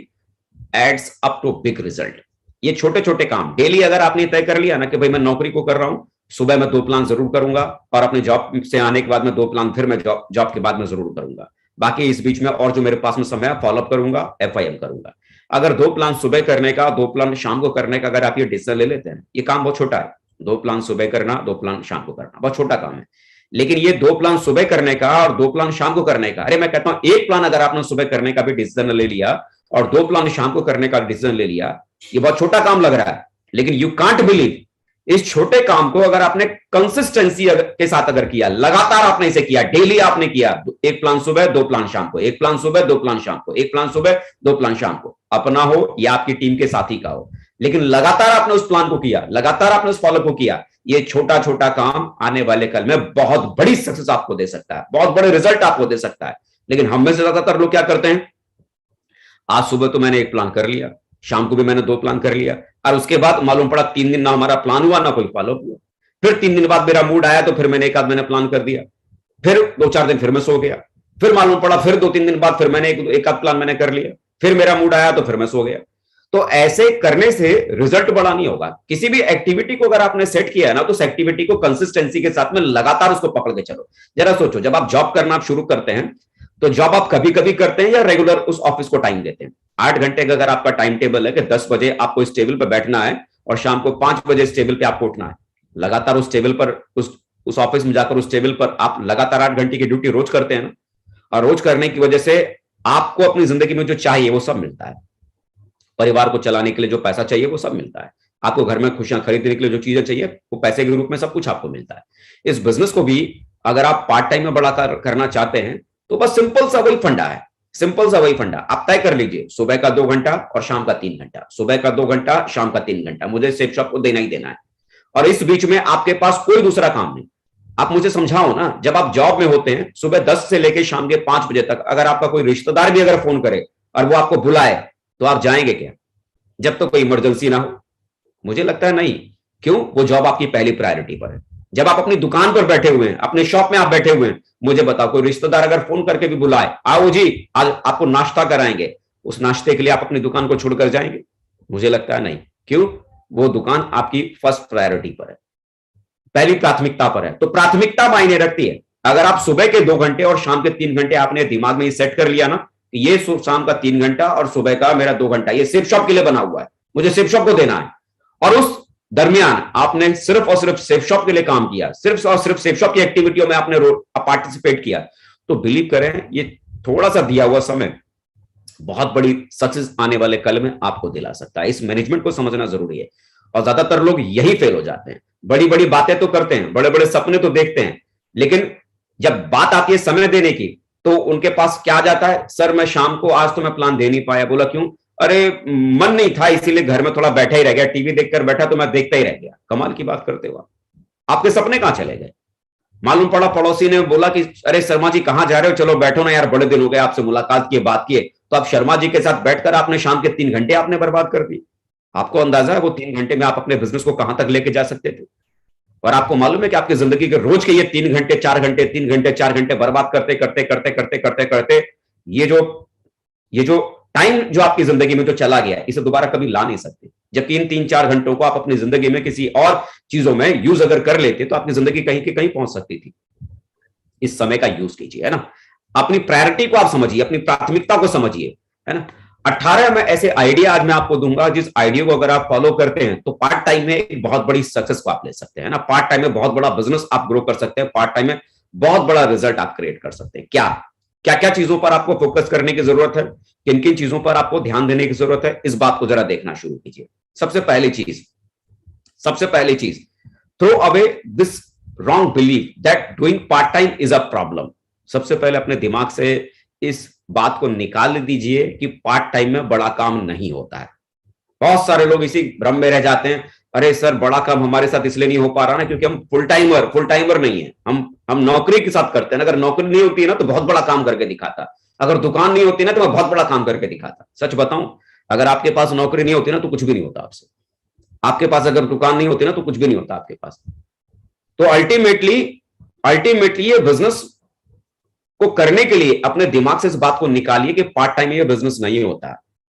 adds up to big result. ये छोटे छोटे काम डेली अगर आपने तय कर लिया ना कि भाई मैं नौकरी को कर रहा हूं, सुबह मैं 2 प्लान जरूर करूंगा, और अपने जॉब से आने के बाद में 2 प्लान फिर मैं जॉब के बाद में जरूर करूंगा। बाकी इस बीच में और जो मेरे पास में समय है फॉलोअप करूंगा, FIM करूंगा। अगर 2 प्लान सुबह करने का, 2 प्लान शाम को करने का अगर आप ये डिसीजन ले लेते हैं, ये काम बहुत छोटा है। 2 प्लान सुबह करना, 2 प्लान शाम को करना, बहुत छोटा काम है। लेकिन ये 2 प्लान सुबह करने का और 2 प्लान शाम को करने का, अरे मैं कहता हूं 1 प्लान अगर आपने सुबह करने का भी डिसीजन ले लिया और 2 प्लान शाम को करने का डिसीजन ले लिया, ये बहुत छोटा काम लग रहा है, लेकिन यू कांट बिलीव इस छोटे काम को अगर आपने कंसिस्टेंसी के साथ अगर किया, लगातार आपने इसे किया, डेली आपने किया, 1 प्लान सुबह 2 प्लान शाम को, 1 प्लान सुबह 2 प्लान शाम को, 1 प्लान सुबह 2 प्लान शाम को, अपना हो या आपकी टीम के साथी का हो, लेकिन लगातार आपने उस प्लान को किया, लगातार आपने उस फॉलो को किया, ये छोटा छोटा काम आने वाले कल में बहुत बड़ी सक्सेस आपको दे सकता है, बहुत बड़े रिजल्ट आपको दे सकता है। लेकिन हम में से ज्यादातर लोग क्या करते हैं, आज सुबह तो मैंने 1 प्लान कर लिया, शाम को भी मैंने 2 प्लान कर लिया, और उसके बाद मालूम पड़ा 3 दिन ना हमारा प्लान हुआ ना कोई फॉलो हुआ। फिर 3 दिन बाद मेरा मूड आया तो फिर मैंने 1 आध महीने प्लान कर दिया, फिर 2-4 दिन फिर मैं सो गया, फिर मालूम पड़ा फिर 2-3 दिन बाद फिर मैंने एक आध प्लान मैंने कर लिया, फिर मेरा मूड आया तो फिर मैं सो गया। तो ऐसे करने से रिजल्ट बड़ा नहीं होगा। किसी भी एक्टिविटी को अगर आपने सेट किया है ना, तो उस एक्टिविटी को कंसिस्टेंसी के साथ में लगातार उसको पकड़ के चलो। जरा सोचो, जब आप जॉब करना आप शुरू करते हैं, तो जॉब आप कभी कभी करते हैं या रेगुलर उस ऑफिस को टाइम देते हैं? 8 घंटे का अगर आपका टाइम टेबल है कि 10 बजे आपको इस टेबल पर बैठना है और शाम को 5 बजे इस टेबल पे आपको उठना है, लगातार उस टेबल पर, उस ऑफिस में जाकर उस टेबल पर आप लगातार 8 घंटे की ड्यूटी रोज करते हैं ना, और रोज करने की वजह से आपको अपनी जिंदगी में जो चाहिए वो सब मिलता है। परिवार को चलाने के लिए जो पैसा चाहिए वो सब मिलता है, आपको घर में खुशियां खरीदने के लिए जो चीजें चाहिए वो पैसे के रूप में सब कुछ आपको मिलता है। इस बिजनेस को भी अगर आप पार्ट टाइम में बड़ा करना चाहते हैं, तो बस सिंपल सा वही फंडा है, सिंपल सा वही फंडा। आप तय कर लीजिए, सुबह का 2 घंटा और शाम का 3 घंटा, सुबह का 2 घंटा, शाम का 3 घंटा मुझे सेफ शॉप को देना ही देना है। और इस बीच में आपके पास कोई दूसरा काम नहीं। आप मुझे समझाओ ना, जब आप जॉब में होते हैं सुबह 10 से लेकर शाम के 5 बजे तक, अगर आपका कोई रिश्तेदार भी अगर फोन करे और वो आपको बुलाए, तो आप जाएंगे क्या? जब तो कोई इमरजेंसी ना हो। मुझे लगता है नहीं। क्यों? वो जॉब आपकी पहली प्रायोरिटी पर है। जब आप अपनी दुकान पर बैठे हुए हैं, अपने शॉप में आप बैठे हुए हैं, मुझे बताओ कोई रिश्तेदार अगर फोन करके भी बुलाए, आओ जी आज आपको नाश्ता कराएंगे, उस नाश्ते के लिए आप अपनी दुकान को छोड़कर जाएंगे? मुझे लगता है नहीं। क्यों? वो दुकान आपकी फर्स्ट प्रायोरिटी पर है, पहली प्राथमिकता पर है। तो प्राथमिकता मायने रखती है। अगर आप सुबह के 2 घंटे और शाम के 3 घंटे आपने दिमाग में सेट कर लिया ना, ये शाम का 3 घंटा और सुबह का मेरा 2 घंटा ये सेफ शॉप के लिए बना हुआ है, मुझे सेफ शॉप को देना है, और उस दरमियान आपने सिर्फ और सिर्फ सेफ शॉप के लिए काम किया, सिर्फ और सिर्फ सेफ शॉप की एक्टिविटियों में आपने पार्टिसिपेट किया, तो बिलीव करें ये थोड़ा सा दिया हुआ समय बहुत बड़ी सक्सेस आने वाले कल में आपको दिला सकता है। इस मैनेजमेंट को समझना जरूरी है, और ज्यादातर लोग यही फेल हो जाते हैं। बड़ी बड़ी बातें तो करते हैं, बड़े बड़े सपने तो देखते हैं, लेकिन जब बात आती है समय देने की, तो उनके पास क्या जाता है, सर मैं शाम को आज तो मैं प्लान दे नहीं पाया। बोला क्यों? अरे मन नहीं था, इसीलिए घर में थोड़ा बैठा ही रह गया, टीवी देखकर बैठा तो मैं देखता ही रह गया। कमाल की बात करते हो आपके सपने कहां चले गए? मालूम पड़ा पड़ोसी ने बोला कि अरे शर्मा जी कहां जा रहे हो, चलो बैठो ना यार, बड़े दिन हो गए आपसे मुलाकात किए, बात किए। तो आप शर्मा जी के साथ बैठकर आपने शाम के 3 घंटे आपने बर्बाद कर दी। आपको अंदाजा है वो 3 घंटे में आप अपने बिजनेस को कहां तक लेके जा सकते थे? और आपको मालूम है कि आपकी जिंदगी के रोज के ये 3 घंटे 4 घंटे 3 घंटे 4 घंटे बर्बाद करते करते करते करते करते करते ये जो टाइम जो आपकी जिंदगी में जो चला गया है, इसे दोबारा कभी ला नहीं सकते। जबकि इन 3-4 घंटों को आप अपनी जिंदगी में किसी और चीजों में यूज अगर कर लेते, तो आपकी जिंदगी कहीं की कहीं पहुंच सकती थी। इस समय का यूज कीजिए, है ना। अपनी प्रायोरिटी को आप समझिए, अपनी प्राथमिकता को समझिए, है ना। 18 में ऐसे आइडिया आज मैं आपको दूंगा, जिस आइडिया को अगर आप फॉलो करते हैं तो पार्ट टाइम में एक बहुत बड़ी सक्सेस को आप ले सकते हैं ना। पार्ट टाइम में बहुत बड़ा बिजनेस आप ग्रो कर सकते हैं, पार्ट टाइम में बहुत बड़ा रिजल्ट आप क्रिएट कर सकते हैं। क्या क्या क्या चीजों पर आपको फोकस करने की जरूरत है, किन किन चीजों पर आपको ध्यान देने की जरूरत है, इस बात को जरा देखना शुरू कीजिए। सबसे पहली चीज, throw away this wrong believe that doing part time is a problem. सबसे पहले अपने दिमाग से इस बात को निकाल दीजिए कि पार्ट टाइम में बड़ा काम नहीं होता है। बहुत सारे लोग इसी भ्रम में रह जाते हैं, अरे सर बड़ा काम हमारे साथ इसलिए नहीं हो पा रहा ना क्योंकि हम फुल टाइमर नहीं है, हम नौकरी के साथ करते हैं। अगर नौकरी नहीं होती है ना तो बहुत बड़ा काम करके दिखाता, अगर दुकान नहीं होती ना तो मैं बहुत बड़ा काम करके दिखाता। सच बताऊं, अगर आपके पास नौकरी नहीं होती ना तो कुछ भी नहीं होता आपसे, आपके पास अगर दुकान नहीं होती ना तो कुछ भी नहीं होता आपके पास। तो अल्टीमेटली अल्टीमेटली ये बिजनेस को करने के लिए अपने दिमाग से इस बात को निकालिए कि पार्ट टाइम में ये बिजनेस नहीं होता है।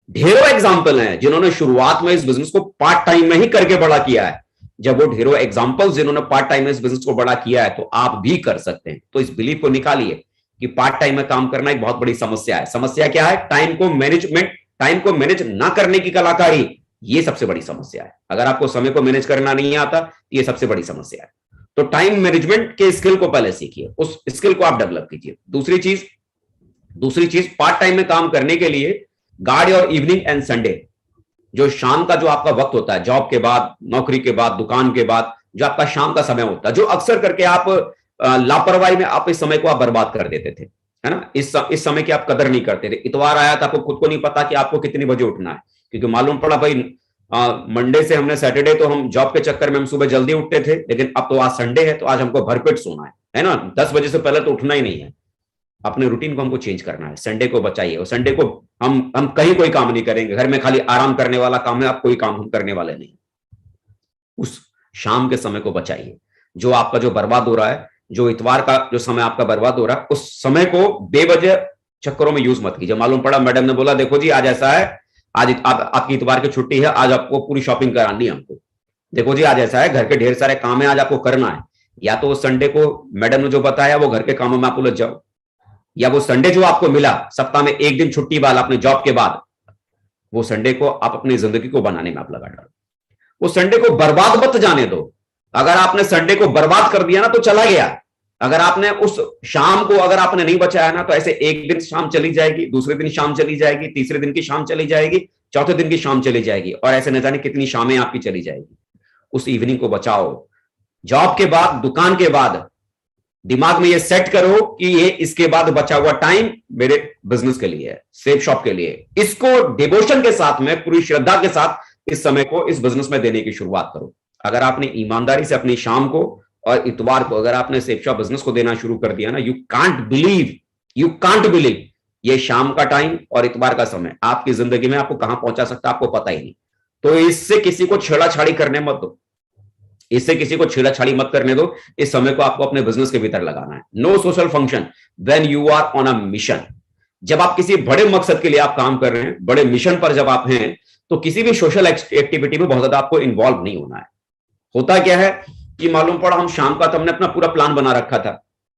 ढेरों एग्जाम्पल हैं जिन्होंने शुरुआत में इस बिजनेस को पार्ट टाइम में ही करके बड़ा किया है। जब वो ढेरों एग्जाम्पल जिन्होंने पार्ट टाइम में इस बिजनेस को बड़ा किया है तो आप भी कर सकते हैं। तो इस बिलीफ को निकालिए कि पार्ट टाइम में काम करना एक बहुत बड़ी समस्या है। समस्या क्या है? टाइम को मैनेज ना करने की कलाकारी, ये सबसे बड़ी समस्या है। अगर आपको समय को मैनेज करना नहीं आता तो ये सबसे बड़ी समस्या है। तो टाइम मैनेजमेंट के स्किल को पहले सीखिए, उस स्किल को आप डेवलप कीजिए। दूसरी चीज पार्ट टाइम में काम करने के लिए गार्ड और इवनिंग एंड संडे, जो शाम का जो आपका वक्त होता है, जॉब के बाद, नौकरी के बाद, दुकान के बाद, जो आपका शाम का समय होता है, जो अक्सर करके आप लापरवाही में आप इस समय को आप बर्बाद कर देते थे, है ना। इस समय की आप कदर नहीं करते थे। इतवार आया तो आपको खुद को नहीं पता कि आपको कितने बजे उठना है, क्योंकि मालूम पड़ा भाई मंडे से हमने सैटरडे तो हम जॉब के चक्कर में हम सुबह जल्दी उठते थे, लेकिन अब तो आज संडे है तो आज हमको भरपेट सोना है ना। 10 बजे से पहले तो उठना ही नहीं है। अपने रूटीन को हमको चेंज करना है। संडे को बचाइए, और संडे को हम कहीं कोई काम नहीं करेंगे, घर में खाली आराम करने वाला काम है, आप कोई काम हम करने वाले नहीं। उस शाम के समय को बचाइए। जो आपका जो बर्बाद हो रहा है, जो इतवार का जो समय आपका बर्बाद हो रहा है, उस समय को बेवजह चक्करों में यूज मत कीजिए। मालूम पड़ा मैडम ने बोला देखो जी आज ऐसा है, आज आपकी इतवार की छुट्टी है, आज आपको पूरी शॉपिंग करानी है हमको। देखो जी आज ऐसा है, घर के ढेर सारे काम है, आज आपको करना है। या तो संडे को मैडम ने जो बताया वो घर के कामों में आप उलझ जाओ, या वो संडे जो आपको मिला सप्ताह में एक दिन छुट्टी वाला अपने जॉब के बाद, वो संडे को आप अपनी जिंदगी को बनाने में आप लगा डालो। वो संडे को बर्बाद मत जाने दो। अगर आपने संडे को बर्बाद कर दिया ना तो चला गया। अगर आपने उस शाम को अगर आपने नहीं बचाया ना तो ऐसे एक दिन शाम चली जाएगी, दूसरे दिन शाम चली जाएगी, तीसरे दिन की शाम चली जाएगी, चौथे दिन की शाम चली जाएगी, और ऐसे न जाने कितनी शामें आपकी चली जाएगी। उस इवनिंग को बचाओ। जॉब के बाद, दुकान के बाद दिमाग में ये सेट करो कि ये इसके बाद बचा हुआ टाइम मेरे बिजनेस के लिए है, सेफ शॉप के लिए। इसको डिवोशन के साथ में, पूरी श्रद्धा के साथ इस समय को इस बिजनेस में देने की शुरुआत करो। अगर आपने ईमानदारी से अपनी शाम को और इतवार को अगर आपने सेफ शॉप बिजनेस को देना शुरू कर दिया ना, यू कांट बिलीव ये शाम का टाइम और इतवार का समय आपकी जिंदगी में आपको कहां पहुंचा सकता है आपको पता ही नहीं। तो इससे किसी को छेड़ाछाड़ी करने मत दो, इससे किसी को छेड़ाछाड़ी मत करने दो। इस समय को आपको अपने बिजनेस के भीतर लगाना है। No social function when you are on a mission. जब आप किसी बड़े मकसद के लिए आप काम कर रहे हैं, बड़े मिशन पर जब आप हैं, तो किसी भी सोशल एक्टिविटी में बहुत ज्यादा आपको इन्वॉल्व नहीं होना है। होता क्या है कि मालूम पड़ा हम शाम का तो हमने अपना पूरा प्लान बना रखा था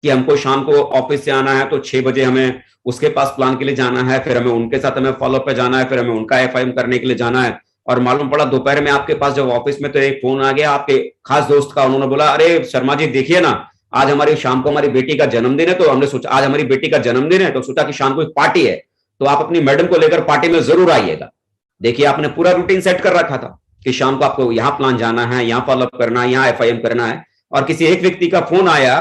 कि हमको शाम को ऑफिस से आना है तो 6 बजे हमें उसके पास प्लान के लिए जाना है, फिर हमें उनके साथ हमें फॉलो पे जाना है, फिर हमें उनका एफआईएम करने के लिए जाना है। और मालूम पड़ा दोपहर में आपके पास जब ऑफिस में तो एक फोन आ गया आपके खास दोस्त का, उन्होंने बोला अरे शर्मा जी देखिए ना, आज हमारी शाम को हमारी बेटी का जन्मदिन है, तो हमने सोचा आज हमारी बेटी का जन्मदिन है तो सोचा कि शाम को एक पार्टी है, तो आप अपनी मैडम को लेकर पार्टी में जरूर आइएगा। देखिए आपने पूरा रूटीन सेट कर रखा था कि शाम को आपको यहां प्लान जाना है, यहां फॉलोअप करना है, यहां एफआईएम करना है, और किसी एक व्यक्ति का फोन आया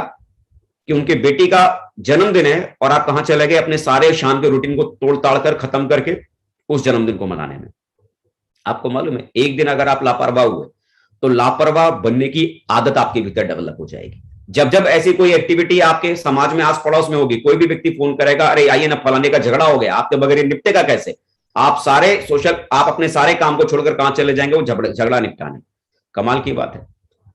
कि उनके बेटी का जन्मदिन है और आप कहां चले गए अपने सारे शाम के रूटीन को तोड़ ताड़ कर खत्म करके उस जन्मदिन को मनाने में। आपको मालूम है एक दिन अगर आप लापरवाह हुए तो लापरवाह बनने की आदत आपके भीतर डेवलप हो जाएगी। जब जब ऐसी कोई एक्टिविटी आपके समाज में आस पड़ोस में होगी, कोई भी व्यक्ति फोन करेगा अरे आइए ना फलाने का झगड़ा हो गया, आपके बगैर निपटेगा कैसे, आप अपने सारे काम को छोड़कर कहां चले जाएंगे वो झगड़ा निपटाने। कमाल की बात है,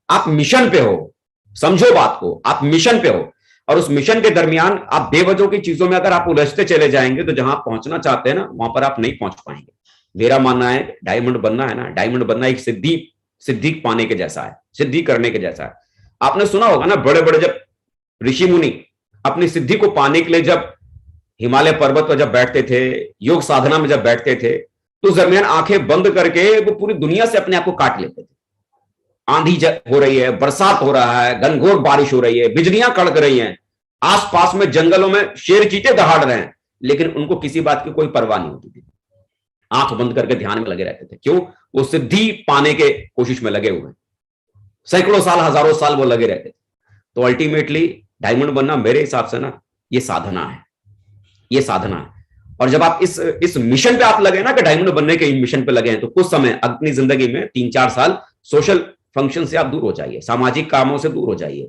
आप मिशन पे हो, समझो बात को, आप मिशन पे हो, और उस मिशन के दरमियान आप बेवजह की चीजों में अगर आप उलझते चले जाएंगे तो जहां आप पहुंचना चाहते हैं ना वहां पर आप नहीं पहुंच पाएंगे। मेरा मानना है डायमंड बनना है ना, डायमंड बनना एक सिद्धि पाने के जैसा है, सिद्धि करने के जैसा है। आपने सुना होगा ना बड़े बड़े जब ऋषि मुनि अपनी सिद्धि को पाने के लिए जब हिमालय पर्वत पर जब बैठते थे, योग साधना में जब बैठते थे, तो उस दरमियान आंखें बंद करके वो पूरी दुनिया से अपने आप को काट लेते थे। आंधी हो रही है, बरसात हो रहा है, घनघोर बारिश हो रही है, बिजलियां कड़क रही हैं, आसपास में जंगलों में शेर चीते दहाड़ रहे हैं, लेकिन उनको किसी बात की कोई परवाह नहीं होती थी। आंख बंद करके ध्यान में लगे रहते थे। क्यों? वो सिद्धि पाने के कोशिश में लगे हुए, सैकड़ों साल, हजारों साल वो लगे रहते थे। तो अल्टीमेटली डायमंड बनना मेरे हिसाब से ना ये साधना है। ये साधना है। और जब आप इस मिशन पे आप लगे ना, कि डायमंड बनने के मिशन पे लगे हैं, तो कुछ समय अपनी जिंदगी में 3-4 साल सोशल फंक्शन से आप दूर हो जाइए, सामाजिक कामों से दूर हो जाइए,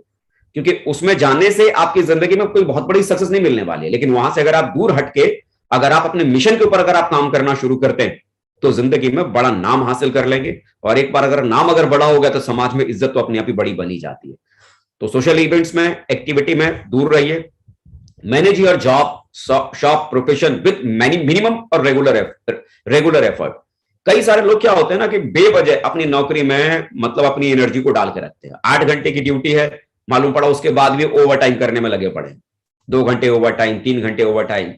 क्योंकि उसमें जाने से आपकी जिंदगी में कोई बहुत बड़ी सक्सेस नहीं मिलने वाली है। लेकिन वहां से अगर आप दूर हटके, अगर आप अपने मिशन के ऊपर अगर आप काम करना शुरू करते हैं, तो जिंदगी में बड़ा नाम हासिल कर लेंगे। और एक बार अगर नाम अगर बड़ा हो गया, तो समाज में इज्जत तो अपने आप ही बड़ी बनी जाती है। तो सोशल इवेंट्स में, एक्टिविटी में दूर रहिए। Manage your job, shop, profession with minimum और रेगुलर एफर्ट। कई सारे लोग क्या होते हैं ना, कि बेवजह अपनी नौकरी में मतलब अपनी एनर्जी को डाल के रखते हैं। 8 घंटे की ड्यूटी है, मालूम पड़ा उसके बाद भी ओवर टाइम करने में लगे पड़े, 2 घंटे ओवर टाइम, 3 घंटे ओवर टाइम।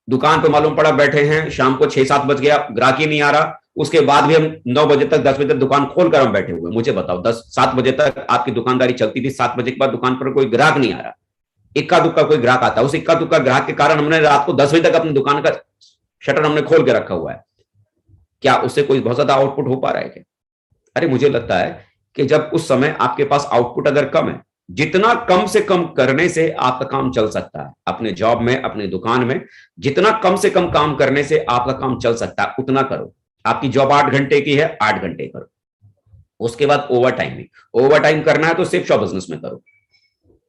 दुकान पे मालूम पड़ा बैठे हैं, शाम को 6-7 बज गया, ग्राहक ही नहीं आ रहा, उसके बाद भी हम 9 बजे तक, 10 बजे तक दुकान खोलकर हम बैठे हुए। मुझे बताओ, 7 बजे तक आपकी दुकानदारी चलती थी, 7 बजे के बाद दुकान पर कोई ग्राहक नहीं आ रहा, इक्का दुक्का कोई ग्राहक आता है, उस इक्का दुक्का ग्राहक के कारण हमने रात को 10 बजे तक अपनी दुकान का शटर हमने खोल के रखा हुआ है। क्या उससे कोई बहुत ज्यादा आउटपुट हो पा रहा है क्या? अरे मुझे लगता है कि जब उस समय आपके पास आउटपुट अगर कम है, जितना कम से कम करने से आपका काम चल सकता है, अपने जॉब में, अपनी दुकान में जितना कम से कम काम करने से आपका काम चल सकता है, उतना करो। आपकी जॉब 8 घंटे की है, 8 घंटे करो। उसके बाद ओवर टाइम करना है तो सिर्फ शॉप बिजनेस में करो,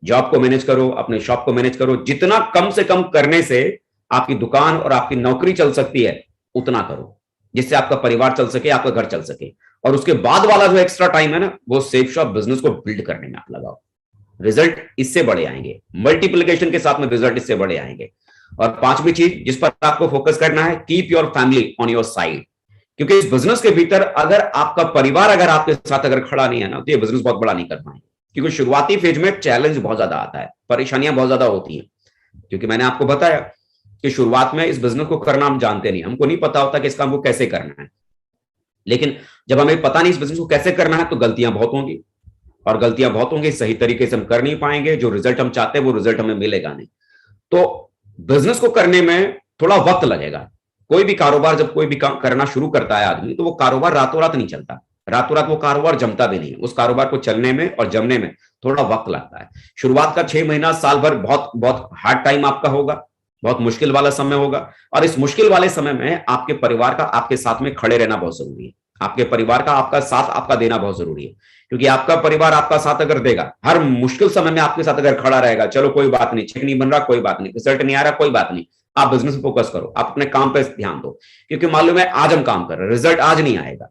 जॉब को मैनेज करो, अपने शॉप को मैनेज करो। जितना कम से कम करने से आपकी दुकान और आपकी नौकरी चल सकती है, उतना करो, जिससे आपका परिवार चल सके, आपका घर चल सके। और उसके बाद वाला जो एक्स्ट्रा टाइम है ना, वो सेफ शॉप बिजनेस को बिल्ड करने में आप लगाओ। रिजल्ट इससे बड़े आएंगे, मल्टीप्लिकेशन के साथ में रिजल्ट इससे बड़े आएंगे। और 5वीं चीज जिस पर आपको फोकस करना है, keep your family on your side. क्योंकि इस बिजनेस के भीतर अगर आपका परिवार अगर आपके साथ अगर खड़ा नहीं है ना, तो ये बिजनेस बहुत बड़ा नहीं कर पाएंगे। क्योंकि शुरुआती फेज में चैलेंज बहुत ज्यादा आता है, परेशानियां बहुत ज्यादा होती हैं। क्योंकि मैंने आपको बताया कि शुरुआत में इस बिजनेस को करना हम जानते नहीं, हमको नहीं पता होता कि इस काम को कैसे करना है। लेकिन जब हमें पता नहीं इस बिजनेस को कैसे करना है, तो गलतियां बहुत होंगी, और गलतियां बहुत होंगी, सही तरीके से हम कर नहीं पाएंगे, जो रिजल्ट हम चाहते हैं वो रिजल्ट हमें मिलेगा नहीं। तो बिजनेस को करने में थोड़ा वक्त लगेगा। कोई भी कारोबार जब कोई भी काम करना शुरू करता है आदमी, तो वो कारोबार रातों रात नहीं चलता, रातों रात वो कारोबार जमता भी नहीं। उस कारोबार को चलने में और जमने में थोड़ा वक्त लगता है। शुरुआत का 6 महीना, साल भर बहुत बहुत हार्ड टाइम आपका होगा, बहुत मुश्किल वाला समय होगा। और इस मुश्किल वाले समय में आपके परिवार का आपके साथ में खड़े रहना बहुत जरूरी है। आपके परिवार का आपका साथ आपका देना बहुत जरूरी है। क्योंकि आपका परिवार आपका साथ अगर देगा, हर मुश्किल समय में आपके साथ अगर खड़ा रहेगा, चलो कोई बात नहीं, चेक नहीं बन रहा कोई बात नहीं, रिजल्ट नहीं आ रहा कोई बात नहीं, आप बिजनेस में फोकस करो, आप अपने काम पे ध्यान दो। क्योंकि मालूम है आज हम काम कर रहे हैं, रिजल्ट आज नहीं आएगा,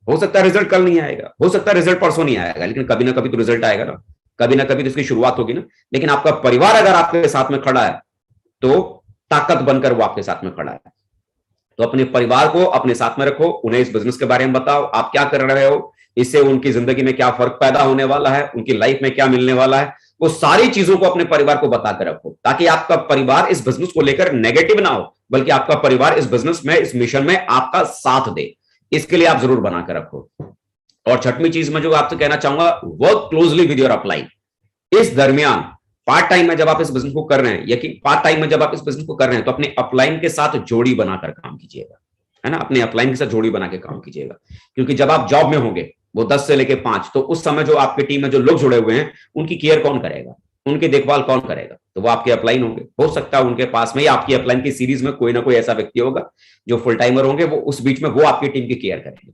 हो सकता है रिजल्ट कल नहीं आएगा, हो सकता है रिजल्ट परसों नहीं आएगा, लेकिन कभी ना कभी तो रिजल्ट आएगा ना कभी तो इसकी शुरुआत होगी ना। लेकिन आपका परिवार अगर आपके साथ में खड़ा है, तो ताकत बनकर वो आपके साथ में खड़ा है। तो अपने परिवार को अपने साथ में रखो, उन्हें इस बिजनेस के बारे में बताओ, आप क्या कर रहे हो, इससे उनकी जिंदगी में क्या फर्क पैदा होने वाला है, उनकी लाइफ में क्या मिलने वाला है, वो सारी चीजों को अपने परिवार को बताकर रखो, ताकि आपका परिवार इस बिजनेस को लेकर नेगेटिव ना हो, बल्कि आपका परिवार इस बिजनेस में, इस मिशन में आपका साथ दे। इसके लिए आप जरूर बनाकर रखो। और 6वीं चीज में जो आपसे कहना चाहूंगा, work closely with your upline. इस दरमियान पार्ट टाइम में जब आप इस बिजनेस को कर रहे हैं, या कि पार्ट टाइम में जब आप इस बिजनेस को कर रहे हैं, तो अपने अपलाइन के साथ जोड़ी बनाकर काम कीजिएगा, है ना। अपने अपलाइन के साथ जोड़ी बना के काम कीजिएगा। क्योंकि जब आप जॉब में होंगे, वो 10 से लेके 5, तो उस समय जो आपकी टीम में जो लोग जुड़े हुए हैं, उनकी केयर कौन करेगा, उनकी देखभाल कौन करेगा? तो वो आपके अपलाइन होंगे। हो सकता है उनके पास में या आपकी अपलाइन की सीरीज में कोई ना कोई ऐसा व्यक्ति होगा जो फुल टाइमर होंगे, वो उस बीच में वो आपकी टीम की केयर करेंगे।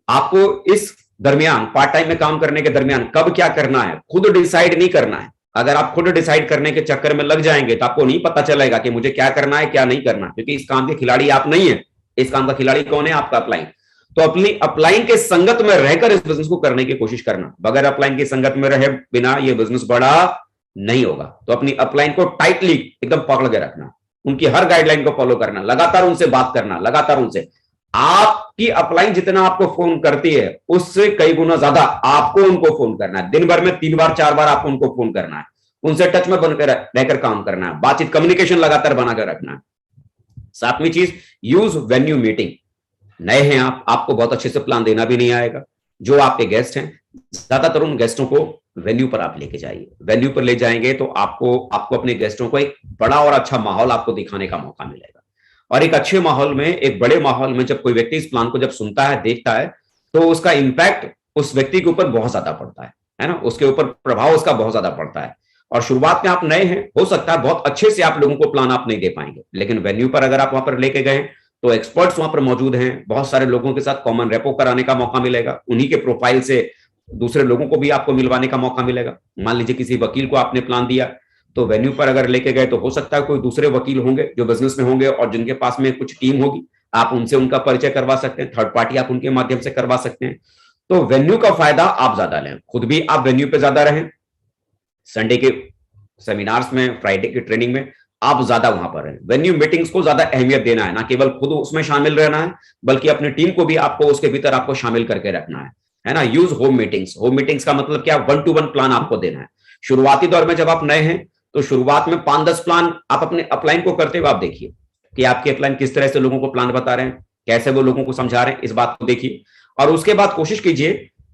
आपको इस दरमियान, पार्ट टाइम में काम करने के दरमियान कब क्या करना है, खुद डिसाइड नहीं करना है। अगर आप खुद डिसाइड करने के चक्कर में लग जाएंगे, तो आपको नहीं पता चलेगा कि मुझे क्या करना है क्या नहीं करना, क्योंकि इस काम के खिलाड़ी आप नहीं है। इस काम का खिलाड़ी कौन है? आपका अपलाइन। तो अपनी अपलाइन के संगत में रहकर इस बिजनेस को करने की कोशिश करना। बगैर अपलाइन की संगत में रहे बिना ये बिजनेस बड़ा नहीं होगा। तो अपनी अपलाइन को टाइटली एकदम पकड़ के रखना, उनकी हर गाइडलाइन को फॉलो करना, लगातार उनसे बात करना, लगातार उनसे। आपकी अपलाइन जितना आपको फोन करती है, उससे कई गुना ज्यादा आपको उनको फोन करना है। दिन भर में 3 बार 4 बार आपको उनको फोन करना है, उनसे टच में बनकर रहकर काम करना है, बातचीत कम्युनिकेशन लगातार बनाकर रखना है। 7वीं चीज, यूज वेन्यू मीटिंग। नए हैं आपको बहुत अच्छे से प्लान देना भी नहीं आएगा। जो आपके गेस्ट हैं, ज्यादातर उन गेस्टों को वेन्यू पर आप लेके जाइए। वेन्यू पर ले जाएंगे तो आपको अपने गेस्टों को एक बड़ा और अच्छा माहौल आपको दिखाने का मौका मिलेगा। और एक अच्छे माहौल में, एक बड़े माहौल में जब कोई व्यक्ति इस प्लान को जब सुनता है, देखता है, तो उसका इंपैक्ट उस व्यक्ति के ऊपर बहुत ज्यादा पड़ता है ना, उसके ऊपर प्रभाव उसका बहुत ज्यादा पड़ता है। और शुरुआत में आप नए हैं, हो सकता है बहुत अच्छे से आप लोगों को प्लान आप नहीं दे पाएंगे, लेकिन वेन्यू पर अगर आप वहां पर लेके गए तो एक्सपर्ट्स वहां पर मौजूद हैं, बहुत सारे लोगों के साथ कॉमन रेपो कराने का मौका मिलेगा, उन्हीं के प्रोफाइल से दूसरे लोगों को भी आपको मिलवाने का मौका मिलेगा। मान लीजिए किसी वकील को आपने प्लान दिया, तो वेन्यू पर अगर लेके गए तो हो सकता है कोई दूसरे वकील होंगे जो बिजनेस में होंगे और जिनके पास में कुछ टीम होगी, आप उनसे उनका परिचय करवा सकते हैं, थर्ड पार्टी आप उनके माध्यम से करवा सकते हैं। तो वेन्यू का फायदा आप ज्यादा लें, खुद भी आप वेन्यू पे ज्यादा रहें, संडे के सेमिनार्स में, फ्राइडे की ट्रेनिंग में आप ज्यादा वहां पर रहें। वेन्यू मीटिंग्स को ज्यादा अहमियत देना है, ना केवल खुद उसमें शामिल रहना है बल्कि अपनी टीम को भी आपको उसके भीतर आपको शामिल करके रखना है ना। Use home meetings, home meetings का मतलब क्या, 1-to-1 प्लान आपको देना है। शुरुआती दौर में जब आप नए हैं तो शुरुआत में 5-10 प्लान आप अपने अपलाइन को करते हुए आप देखिए कि आपके अपलाइन किस तरह से लोगों को प्लान बता रहे हैं, कैसे वो लोगों को समझा रहे हैं, इस बात को देखिए। और उसके बाद कोशिश कीजिए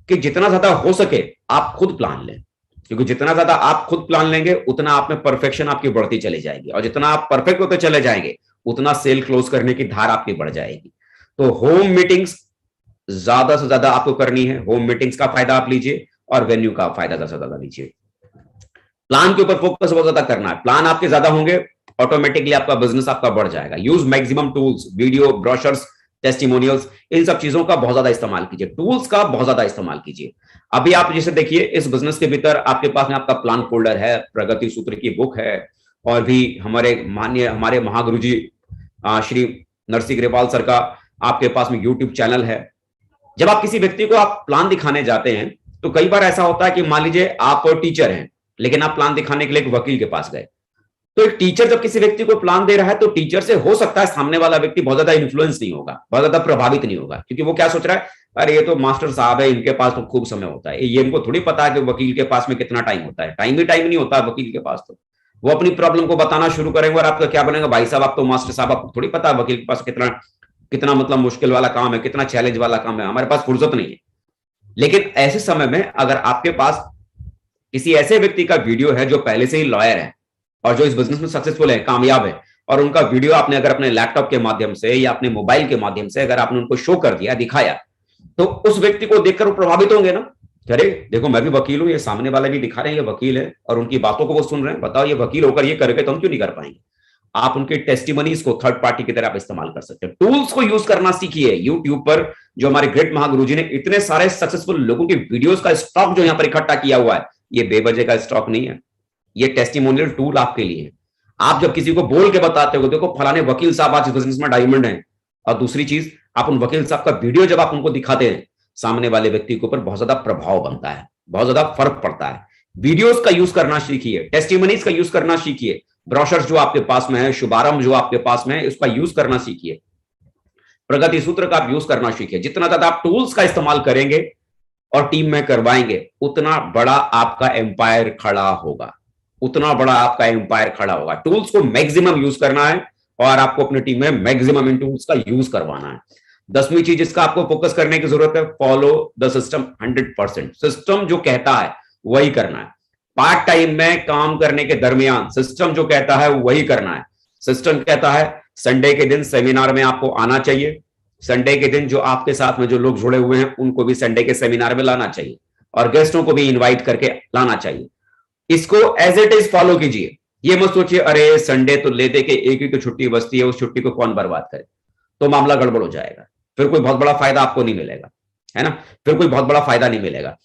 कि जितना ज्यादा हो सके आप खुद प्लान लें, क्योंकि जितना ज्यादा आप खुद प्लान लेंगे उतना आप में परफेक्शन आपकी बढ़ती चली जाएगी, और जितना आप परफेक्ट होते चले जाएंगे उतना सेल क्लोज करने की धार आपकी बढ़ जाएगी। तो होम मीटिंग्स ज्यादा से ज्यादा आपको करनी है, होम मीटिंग्स का फायदा आप लीजिए और वेन्यू का फायदा ज्यादा से ज्यादा लीजिए। प्लान के ऊपर फोकस बहुत ज्यादा करना है, प्लान आपके ज्यादा होंगे ऑटोमेटिकली आपका बिजनेस आपका बढ़ जाएगा। Use maximum tools, videos, brochures, testimonials, इन सब चीजों का बहुत ज्यादा इस्तेमाल कीजिए, टूल्स का बहुत ज्यादा इस्तेमाल कीजिए। अभी आप जैसे देखिए इस बिजनेस के भीतर आपके पास में आपका प्लान फोल्डर है, प्रगति सूत्र की बुक है, और भी हमारे महागुरु जी श्री नरसिंह ग्रेवाल सर का आपके पास में यूट्यूब चैनल है। जब आप किसी व्यक्ति को आप प्लान दिखाने जाते हैं तो कई बार ऐसा होता है कि मान लीजिए आप टीचर हैं लेकिन आप प्लान दिखाने के लिए एक वकील के पास गए, तो एक टीचर जब किसी व्यक्ति को प्लान दे रहा है तो टीचर से हो सकता है सामने वाला व्यक्ति बहुत ज्यादा इन्फ्लुएंस नहीं होगा, बहुत ज्यादा प्रभावित नहीं होगा, क्योंकि वो क्या सोच रहा है, अरे ये तो मास्टर साहब है, इनके पास तो खूब समय होता है, ये इनको थोड़ी पता है कि वकील के पास में कितना टाइम होता है, टाइम ही टाइम नहीं होता वकील के पास। तो वो अपनी प्रॉब्लम को बताना शुरू करेंगे और आपका क्या बनेगा, भाई साहब आप तो मास्टर साहब, आपको थोड़ी पता है वकील के पास कितना कितना मतलब मुश्किल वाला काम है, कितना चैलेंज वाला काम है, हमारे पास फुर्सत नहीं है। लेकिन ऐसे समय में अगर आपके पास किसी ऐसे व्यक्ति का वीडियो है जो पहले से ही लॉयर है और जो इस बिजनेस में सक्सेसफुल है, कामयाब है, और उनका वीडियो आपने अगर अपने लैपटॉप के माध्यम से या अपने मोबाइल के माध्यम से अगर आपने उनको शो कर दिया, दिखाया, तो उस व्यक्ति को देखकर वो प्रभावित होंगे ना, अरे देखो मैं भी वकील हूं, ये सामने वाले भी दिखा रहे हैं ये वकील है, और उनकी बातों को वो सुन रहे हैं, बताओ ये वकील होकर ये करके तो हम क्यों नहीं कर पाएंगे। आप उनके टेस्टिमनीज को थर्ड पार्टी की तरह आप इस्तेमाल कर सकते हैं। टूल्स को यूज करना सीखिए। यूट्यूब पर जो हमारे ग्रेट महागुरु जी ने इतने सारे सक्सेसफुल लोगों के वीडियोस का स्टॉक जो यहां पर इकट्ठा किया हुआ है, ये बेवजह का स्टॉक नहीं है, ये टेस्टिमोनियल टूल आपके लिए है। आप जब किसी को बोल के बताते हो देखो फलाने वकील साहब आज बिजनेस में डायमंड है, और दूसरी चीज आप उन वकील साहब का वीडियो जब आप उनको दिखाते हैं, सामने वाले व्यक्ति के ऊपर बहुत ज्यादा प्रभाव बनता है, बहुत ज्यादा फर्क पड़ता है। वीडियोस का यूज करना सीखिए, टेस्टिमनीज का यूज करना सीखिए, ब्रोशर्स जो आपके पास में है, शुभारंभ जो आपके पास में है, उसका यूज करना सीखिए, प्रगति सूत्र का आप यूज करना सीखिए। जितना ज्यादा आप टूल्स का इस्तेमाल करेंगे और टीम में करवाएंगे, उतना बड़ा आपका एम्पायर खड़ा होगा, उतना बड़ा आपका एम्पायर खड़ा होगा। टूल्स को मैक्सिमम यूज करना है और आपको अपनी टीम में मैक्सिमम इन टूल्स का यूज करवाना है। 10वीं चीज इसका आपको फोकस करने की जरूरत है, फॉलो द सिस्टम 100%। सिस्टम जो कहता है वही करना है। पार्ट टाइम में काम करने के दरमियान सिस्टम जो कहता है वही करना है। सिस्टम कहता है संडे के दिन सेमिनार में आपको आना चाहिए, संडे के दिन जो आपके साथ में जो लोग जुड़े हुए हैं उनको भी संडे के सेमिनार में लाना चाहिए, और गेस्टों को भी इनवाइट करके लाना चाहिए। इसको एज इट इज फॉलो कीजिए। ये मत सोचिए अरे संडे तो ले दे के एक ही तो छुट्टी बचती है, उस छुट्टी को कौन बर्बाद करे, तो मामला गड़बड़ हो जाएगा, फिर कोई बहुत बड़ा फायदा आपको नहीं मिलेगा, है ना, फिर कोई बहुत बड़ा फायदा नहीं मिलेगा।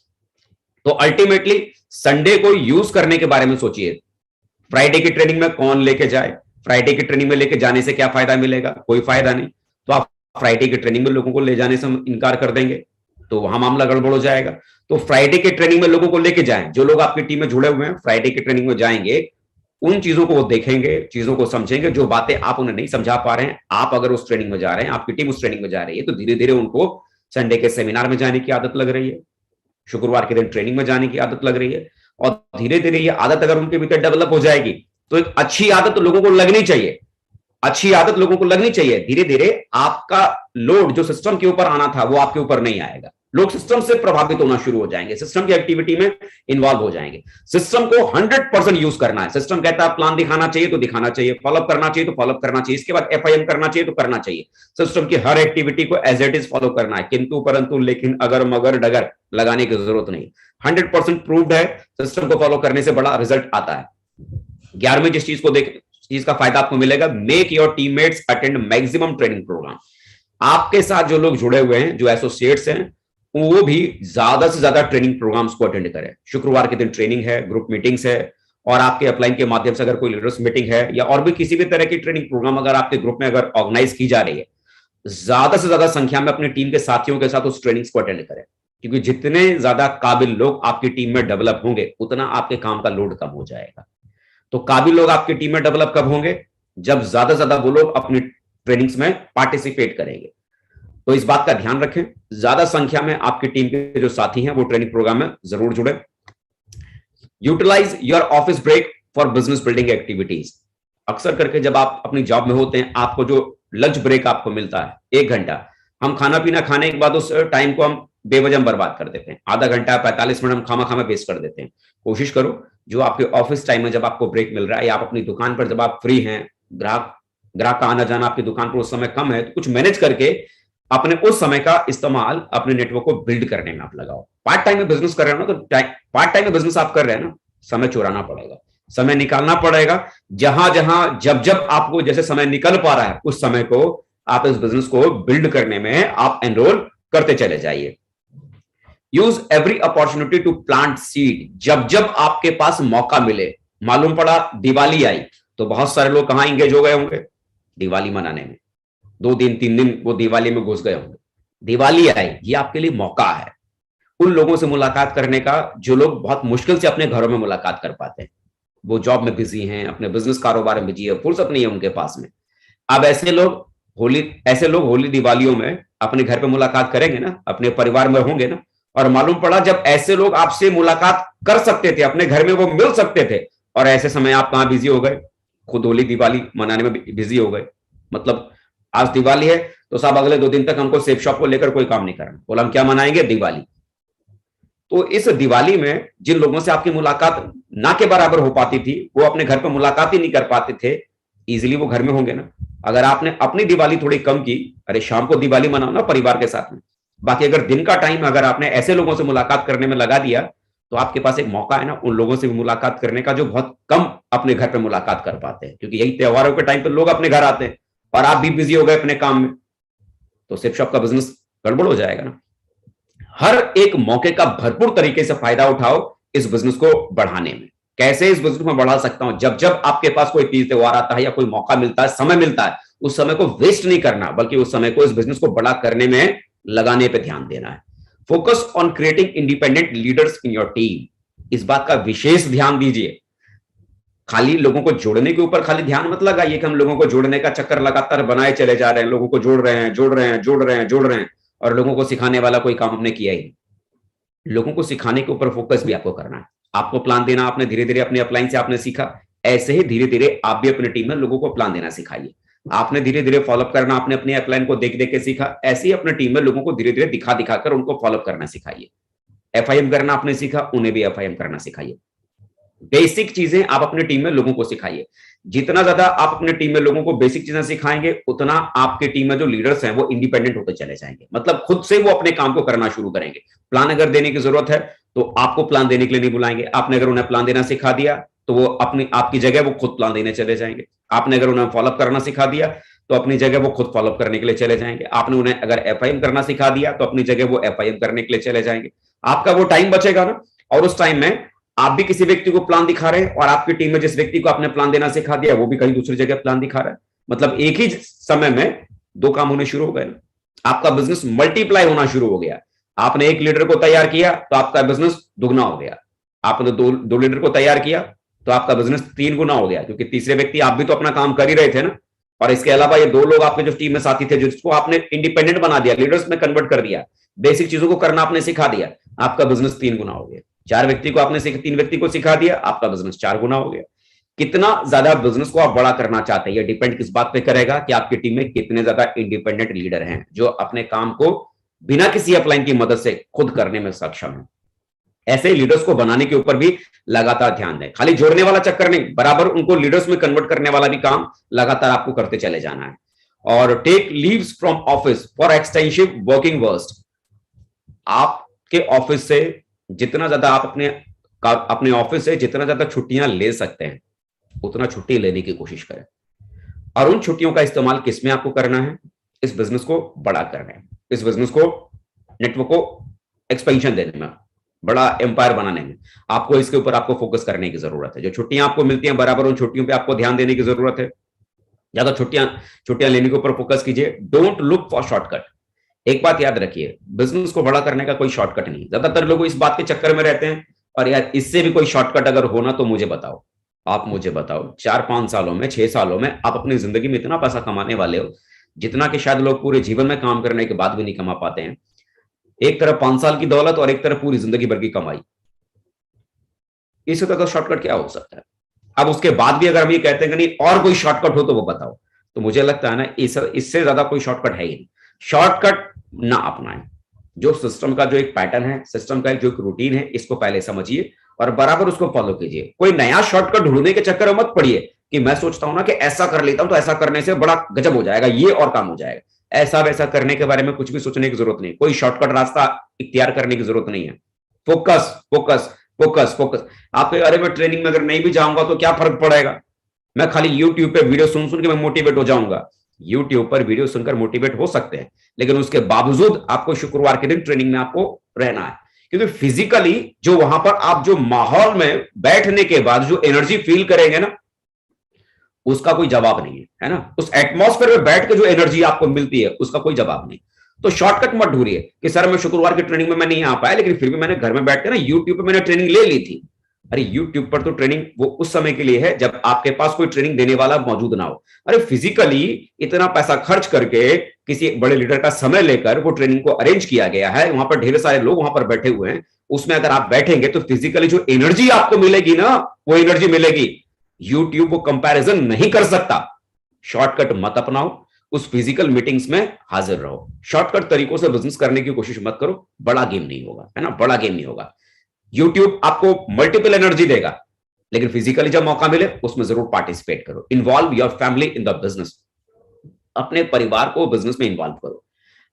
तो अल्टीमेटली संडे को यूज करने के बारे में सोचिए। फ्राइडे की ट्रेनिंग में कौन लेके जाए, फ्राइडे की ट्रेनिंग में लेके जाने से क्या फायदा मिलेगा, कोई फायदा नहीं, तो आप फ्राइडे की ट्रेनिंग में लोगों को ले जाने से इनकार कर देंगे तो वहां मामला गड़बड़ हो जाएगा। तो फ्राइडे के ट्रेनिंग में लोगों को लेके जाएं, जो लोग आपकी टीम में जुड़े हुए हैं फ्राइडे की ट्रेनिंग में जाएंगे, उन चीजों को वो देखेंगे, चीजों को समझेंगे, जो बातें आप उन्हें नहीं समझा पा रहे हैं। आप अगर उस ट्रेनिंग में जा रहे हैं, आपकी टीम उस ट्रेनिंग में जा रही है, तो धीरे धीरे उनको संडे के सेमिनार में जाने की आदत लग रही है, शुक्रवार के दिन ट्रेनिंग में जाने की आदत लग रही है, और धीरे धीरे ये आदत अगर उनके भीतर डेवलप हो जाएगी तो एक अच्छी आदत लोगों को लगनी चाहिए, अच्छी आदत लोगों को लगनी चाहिए। धीरे धीरे आपका लोड जो सिस्टम के ऊपर आना था वो आपके ऊपर नहीं आएगा, लोग सिस्टम से प्रभावित होना शुरू हो जाएंगे, सिस्टम की एक्टिविटी में इन्वॉल्व हो जाएंगे। सिस्टम को 100% यूज करना है। सिस्टम कहता है प्लान दिखाना चाहिए तो दिखाना चाहिए, फॉलोअप करना चाहिए तो फॉलोअप करना चाहिए, इसके बाद एफआईएम करना चाहिए तो करना चाहिए। सिस्टम की हर एक्टिविटी को एज इट इज फॉलो करना है, किंतु परंतु लेकिन अगर मगर डगर लगाने की जरूरत नहीं। 100% प्रूव्ड है, सिस्टम को फॉलो करने से बड़ा रिजल्ट आता है। 11वीं जिस चीज को देख चीज का फायदा आपको मिलेगा, make your teammates attend maximum training program. आपके साथ जो लोग जुड़े हुए हैं, जो एसोसिएट्स हैं, वो भी ज्यादा से ज्यादा ट्रेनिंग प्रोग्राम्स को अटेंड करें। शुक्रवार के दिन ट्रेनिंग है, ग्रुप मीटिंग्स है, और आपके अपलाइन के माध्यम से अगर कोई लीडर्स मीटिंग है या और भी किसी भी तरह की ट्रेनिंग प्रोग्राम अगर आपके ग्रुप में अगर ऑर्गेनाइज की जा रही है, ज्यादा से ज्यादा संख्या में अपनी टीम के साथियों के साथ उस ट्रेनिंग्स को अटेंड करें। क्योंकि जितने ज्यादा काबिल लोग आपकी टीम में डेवलप होंगे, उतना आपके काम का लोड कम हो जाएगा। तो काबिल लोग आपकी टीम में डेवलप कब होंगे? जब ज्यादा से ज्यादा वो लोग अपनी ट्रेनिंग्स में पार्टिसिपेट करेंगे। तो इस बात का ध्यान रखें, ज्यादा संख्या में आपकी टीम के जो साथी हैं वो ट्रेनिंग प्रोग्राम में जरूर जुड़े। Utilise your office break for business building activities. अक्सर करके जब आप अपनी जॉब में होते हैं, आपको जो लंच ब्रेक आपको मिलता है 1 घंटा, हम खाना पीना खाने के बाद उस टाइम को हम बेवजह बर्बाद कर देते हैं। आधा घंटा 45 मिनट हम खामा खामा वेस्ट कर देते हैं। कोशिश करो जो आपके ऑफिस टाइम में जब आपको ब्रेक मिल रहा है, या आप अपनी दुकान पर जब आप फ्री हैं, ग्राहक का आना जाना आपकी दुकान पर उस समय कम है, तो कुछ मैनेज करके अपने उस समय का इस्तेमाल अपने नेटवर्क को बिल्ड करने में आप लगाओ। पार्ट टाइम में बिजनेस कर रहे हो ना, तो पार्ट टाइम में बिजनेस आप कर रहे हैं ना, समय चुराना पड़ेगा, समय निकालना पड़ेगा। जहां जहां जब जब आपको जैसे समय निकल पा रहा है, उस समय को आप इस बिजनेस को बिल्ड करने में आप एनरोल करते चले जाइए। Use every opportunity to plant seed. जब जब आपके पास मौका मिले, मालूम पड़ा दिवाली आई तो बहुत सारे लोग कहां इंगेज हो गए होंगे? दिवाली मनाने में। 2 दिन 3 दिन वो दिवाली में घुस गए होंगे। दिवाली आई, ये आपके लिए मौका है उन लोगों से मुलाकात करने का जो लोग बहुत मुश्किल से अपने घरों में मुलाकात कर पाते हैं। वो जॉब में बिजी हैं, अपने बिजनेस कारोबार में बिजी है, फुर्सत नहीं है उनके पास में। अब ऐसे लोग होली दिवालियों में अपने घर पे मुलाकात करेंगे ना, अपने परिवार में होंगे ना, और मालूम पड़ा जब ऐसे लोग आपसे मुलाकात कर सकते थे, अपने घर में वो मिल सकते थे, और ऐसे समय आप कहां बिजी हो गए? खुद होली दिवाली मनाने में बिजी हो गए। मतलब आज दिवाली है तो साहब अगले 2 दिन तक हमको सेफ शॉप को लेकर कोई काम नहीं करना, बोला हम क्या मनाएंगे? दिवाली। तो इस दिवाली में जिन लोगों से आपकी मुलाकात ना के बराबर हो पाती थी, वो अपने घर पर मुलाकात ही नहीं कर पाते थे, इजीली वो घर में होंगे ना। अगर आपने अपनी दिवाली थोड़ी कम की, अरे शाम को दिवाली मनाओ ना परिवार के साथ में। बाकी अगर दिन का टाइम अगर आपने ऐसे लोगों से मुलाकात करने में लगा दिया, तो आपके पास एक मौका है ना उन लोगों से भी मुलाकात करने का जो बहुत कम अपने घर पे मुलाकात कर पाते हैं। क्योंकि यही त्योहारों के टाइम पे लोग अपने घर आते हैं और आप भी बिजी हो गए अपने काम में, तो सिर्फ शॉप का बिजनेस गड़बड़ हो जाएगा ना। हर एक मौके का भरपूर तरीके से फायदा उठाओ इस बिजनेस को बढ़ाने में। कैसे इस बिजनेस में बढ़ा सकता हूं? जब जब आपके पास कोई तीज त्योहार आता है या कोई मौका मिलता है, समय मिलता है, उस समय को वेस्ट नहीं करना, बल्कि उस समय को इस बिजनेस को बड़ा करने में लगाने पे ध्यान देना है। Focus on creating independent leaders in your team. इस बात का विशेष ध्यान दीजिए। खाली लोगों को जोड़ने के ऊपर खाली ध्यान मत लगाइए कि हम लोगों को जोड़ने का चक्कर लगातार बनाए चले जा रहे हैं, लोगों को जोड़ रहे हैं, और लोगों को सिखाने वाला कोई काम हमने किया ही। लोगों को सिखाने के ऊपर फोकस भी आपको करना है। आपको प्लान देना आपने धीरे धीरे अपने अपलाइन से आपने सीखा, ऐसे ही धीरे धीरे आप भी अपनी टीम में लोगों को प्लान देना सिखाइए। आपने धीरे धीरे फॉलोअप करना आपने अपने अपलाइन को देख देख के सीखा, ऐसे ही अपने टीम में लोगों को धीरे धीरे दिखा दिखाकर उनको फॉलोअप करना सिखाइए। एफआईएम करना आपने सीखा, उन्हें भी एफआईएम करना सिखाइए। बेसिक चीजें आप अपने टीम में लोगों को सिखाइए। जितना ज्यादा आप अपने टीम में लोगों को बेसिक चीजें सिखाएंगे, उतना आपके टीम में जो लीडर्स हैं वो इंडिपेंडेंट होते चले जाएंगे। मतलब खुद से वो अपने काम को करना शुरू करेंगे। प्लान अगर देने की जरूरत है तो आपको प्लान देने के लिए नहीं बुलाएंगे। आपने अगर उन्हें प्लान देना सिखा दिया तो वो अपनी आपकी जगह वो खुद प्लान देने चले जाएंगे। आपने अगर उन्हें फॉलोअप करना सिखा दिया तो अपनी जगह वो खुद फॉलोअप करने के लिए चले जाएंगे। आपने उन्हें अगर एफआईएम करना सिखा दिया तो अपनी जगह वो एफआईएम करने के लिए चले जाएंगे। आपका वो टाइम बचेगा ना, और उस टाइम में आप भी किसी व्यक्ति को प्लान दिखा रहे हैं, और आपकी टीम में जिस व्यक्ति को आपने प्लान देना सिखा दिया वो भी कहीं दूसरी जगह प्लान दिखा रहा है। मतलब एक ही समय में 2 काम होने शुरू हो गए ना। आपका बिजनेस मल्टीप्लाई होना शुरू हो गया। आपने एक लीडर को तैयार किया तो आपका बिजनेस दुगना हो गया। आपने दो लीडर को तैयार किया तो आपका बिजनेस 3 गुना हो गया, क्योंकि तीसरे व्यक्ति आप भी तो अपना काम कर ही रहे थे ना। और इसके अलावा ये 2 लोग आपके जो टीम में साथी थे जिसको आपने इंडिपेंडेंट बना दिया, लीडर्स में कन्वर्ट कर दिया, बेसिक चीजों को करना आपने सिखा दिया, आपका बिजनेस 3 गुना हो गया। 3 व्यक्ति को सिखा दिया, आपका बिजनेस 4 गुना हो गया। कितना ज्यादा बिजनेस को आप बड़ा करना चाहते हैं, ये डिपेंड किस बात पे करेगा कि आपकी टीम में कितने ज्यादा इंडिपेंडेंट लीडर हैं जो अपने काम को बिना किसी अपलाइन की मदद से खुद करने में सक्षम है। ऐसे लीडर्स को बनाने के ऊपर भी लगातार ध्यान दें। खाली जोड़ने वाला चक्कर नहीं, बराबर उनको लीडर्स में कन्वर्ट करने वाला भी काम लगातार आपको करते चले जाना है। और take leaves from office for extensive working worst. आपके ऑफिस से जितना ज्यादा आप अपने ऑफिस से जितना ज्यादा छुट्टियां ले सकते हैं उतना छुट्टी लेने की कोशिश करें। और उन छुट्टियों का इस्तेमाल किसमें आपको करना है? इस बिजनेस को बड़ा करना है, इस बिजनेस को, नेटवर्क को एक्सपेंशन देने में, बड़ा एम्पायर बनाने में आपको इसके ऊपर आपको फोकस करने की जरूरत है। जो छुट्टियां आपको मिलती हैं बराबर उन छुट्टियों पे आपको ध्यान देने की जरूरत है। ज्यादा छुट्टियां लेने के ऊपर फोकस कीजिए। Don't look for shortcut. एक बात याद रखिए, बिजनेस को बड़ा करने का कोई शॉर्टकट नहीं। ज्यादातर लोग इस बात के चक्कर में रहते हैं, और यार इससे भी कोई शॉर्टकट अगर होना तो मुझे बताओ। आप मुझे बताओ 4-5 सालों में, 6 सालों में आप अपनी जिंदगी में इतना पैसा कमाने वाले हो जितना कि शायद लोग पूरे जीवन में काम करने के बाद भी नहीं कमा पाते हैं। एक तरफ 5 साल की दौलत और एक तरफ पूरी जिंदगी भर की कमाई। इससे तो शॉर्टकट क्या हो सकता है? अब उसके बाद भी अगर हम ये कहते हैं कि नहीं और कोई शॉर्टकट हो तो वो बताओ, तो मुझे लगता है ना इससे ज्यादा कोई शॉर्टकट है ही नहीं। शॉर्टकट ना अपनाएं। जो सिस्टम का जो एक पैटर्न है, सिस्टम का जो एक रूटीन है, इसको पहले समझिए और बराबर उसको फॉलो कीजिए। कोई नया शॉर्टकट ढूंढने के चक्कर में मत पड़िए कि मैं सोचता हूं ना कि ऐसा कर लेता हूं तो ऐसा करने से बड़ा गजब हो जाएगा, ये और काम हो जाएगा। ऐसा वैसा करने के बारे में कुछ भी सोचने की जरूरत नहीं। कोई शॉर्टकट रास्ता इख्तियार करने की जरूरत नहीं है। Focus focus focus focus. आप अरे मैं ट्रेनिंग में अगर नहीं भी जाऊंगा तो क्या फर्क पड़ेगा, मैं खाली यूट्यूब पे वीडियो सुन सुन के मैं मोटिवेट हो जाऊंगा। यूट्यूब पर वीडियो सुनकर मोटिवेट हो सकते हैं, लेकिन उसके बावजूद आपको शुक्रवार के दिन ट्रेनिंग में आपको रहना है। क्योंकि फिजिकली जो वहां पर आप जो माहौल में बैठने के बाद जो एनर्जी फील करेंगे ना, उसका कोई जवाब नहीं है ना। उस एटमॉस्फेयर में बैठ के जो एनर्जी आपको मिलती है उसका कोई जवाब नहीं। तो शॉर्टकट मत ढूंढिए कि सर मैं शुक्रवार की ट्रेनिंग में मैं नहीं आ पाया, लेकिन फिर भी मैंने घर में बैठ के ना यूट्यूब पे मैंने ट्रेनिंग ले ली थी। अरे यूट्यूब पर तो ट्रेनिंग वो उस समय के लिए है जब आपके पास कोई ट्रेनिंग देने वाला मौजूद ना हो। अरे फिजिकली इतना पैसा खर्च करके किसी बड़े लीडर का समय लेकर वो ट्रेनिंग को अरेंज किया गया है, वहां पर ढेर सारे लोग वहां पर बैठे हुए हैं, उसमें अगर आप बैठेंगे तो फिजिकली जो एनर्जी आपको मिलेगी ना, वो एनर्जी मिलेगी। यूट्यूब वो कंपैरिजन नहीं कर सकता। शॉर्टकट मत अपनाओ, उस फिजिकल मीटिंग्स में हाजिर रहो। शॉर्टकट तरीकों से बिजनेस करने की कोशिश मत करो, बड़ा गेम नहीं होगा, है ना, बड़ा गेम नहीं होगा। यूट्यूब आपको मल्टीपल एनर्जी देगा, लेकिन फिजिकली जब मौका मिले उसमें जरूर पार्टिसिपेट करो। Involve your family in the business. अपने परिवार को बिजनेस में इन्वॉल्व करो।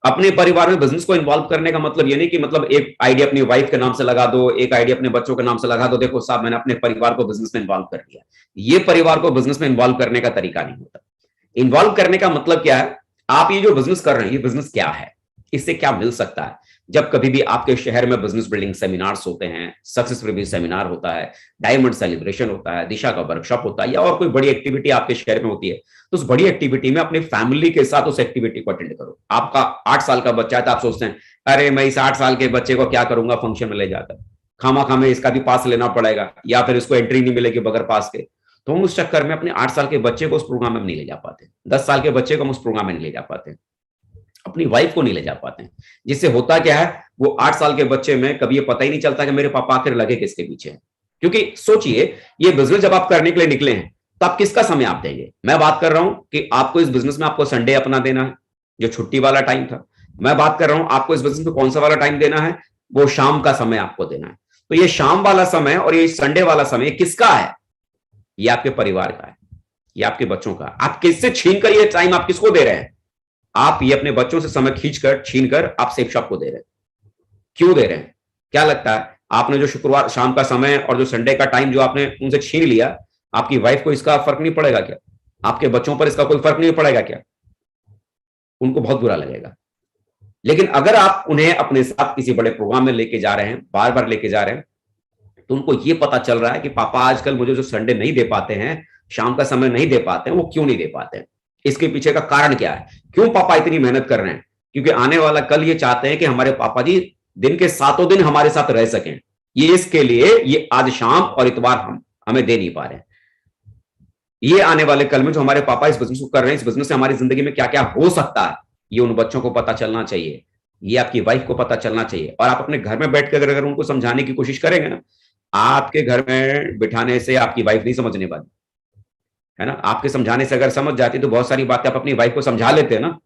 अपने परिवार में बिजनेस को इन्वॉल्व करने का मतलब ये नहीं कि मतलब एक आइडिया अपनी वाइफ के नाम से लगा दो, एक आइडिया अपने बच्चों के नाम से लगा दो, देखो साहब मैंने अपने परिवार को बिजनेस में इन्वॉल्व कर लिया। ये परिवार को बिजनेस में इन्वॉल्व करने का तरीका नहीं होता। इन्वॉल्व करने का मतलब क्या है? आप ये जो बिजनेस कर रहे हैं, ये बिजनेस क्या है, इससे क्या मिल सकता है। जब कभी भी आपके शहर में बिजनेस बिल्डिंग सेमिनार्स होते हैं, सक्सेस रिव्यू सेमिनार होता है, डायमंड सेलिब्रेशन होता है, दिशा का वर्कशॉप होता है, या और कोई बड़ी एक्टिविटी आपके शहर में होती है, तो उस बड़ी एक्टिविटी में अपनी फैमिली के साथ उस एक्टिविटी को अटेंड करो। आपका 8 साल का बच्चा है तो आप सोचते हैं अरे मैं इस 8 साल के बच्चे को क्या करूंगा, फंक्शन में ले जाकर खामा खामे इसका भी पास लेना पड़ेगा, या फिर इसको एंट्री नहीं मिलेगी बगैर पास के। तो हम उस चक्कर में अपने 8 साल के बच्चे को उस प्रोग्राम में नहीं ले जा पाते, 10 साल के बच्चे को हम उस प्रोग्राम में नहीं ले जा पाते, अपनी वाइफ को नहीं ले जा पाते। जिससे होता क्या है, वो 8 साल के बच्चे में कभी ये पता ही नहीं चलता कि मेरे पापा आखिर लगे किसके पीछे हैं। क्योंकि सोचिए, ये बिजनेस जब आप करने के लिए निकले हैं तो आप किसका समय आप देंगे? मैं बात कर रहा हूं कि आपको इस बिजनेस में आपको संडे अपना देना है, जो छुट्टी वाला टाइम था। मैं बात कर रहा हूं आपको इस बिजनेस में कौन सा वाला टाइम देना है, वो शाम का समय आपको देना है। तो ये शाम वाला समय और ये संडे वाला समय किसका है? ये आपके परिवार का है, ये आपके बच्चों का। आप किससे छीन कर ये टाइम आप किसको दे रहे हैं? आप ये अपने बच्चों से समय खींचकर छीनकर आप सेफ शॉप को दे रहे हैं। क्यों दे रहे हैं? क्या लगता है आपने जो शुक्रवार शाम का समय और जो संडे का टाइम जो आपने उनसे छीन लिया, आपकी वाइफ को इसका फर्क नहीं पड़ेगा क्या? आपके बच्चों पर इसका कोई फर्क नहीं पड़ेगा क्या? उनको बहुत बुरा लगेगा। लेकिन अगर आप उन्हें अपने साथ किसी बड़े प्रोग्राम में लेके जा रहे हैं, बार बार लेके जा रहे हैं, तो उनको ये पता चल रहा है कि पापा आजकल मुझे जो संडे नहीं दे पाते हैं, शाम का समय नहीं दे पाते हैं, वो क्यों नहीं दे पाते हैं, इसके पीछे का कारण क्या है, क्यों पापा इतनी मेहनत कर रहे हैं। क्योंकि आने वाला कल ये चाहते हैं कि हमारे पापा जी दिन के 7 दिन हमारे साथ रह सकें। ये इसके लिए ये आज शाम और इतवार हम हमें दे नहीं पा रहे हैं। ये आने वाले कल में जो हमारे पापा इस बिजनेस को कर रहे हैं, इस बिजनेस से हमारी जिंदगी में क्या क्या हो सकता है, ये उन बच्चों को पता चलना चाहिए, ये आपकी वाइफ को पता चलना चाहिए। और आप अपने घर में बैठ कर अगर उनको समझाने की कोशिश करेंगे ना, आपके घर में बिठाने से आपकी वाइफ नहीं समझने वाली, है ना। आपके समझाने से अगर समझ जाती तो बहुत सारी बातें आप अपनी वाइफ को समझा लेते हैं ना,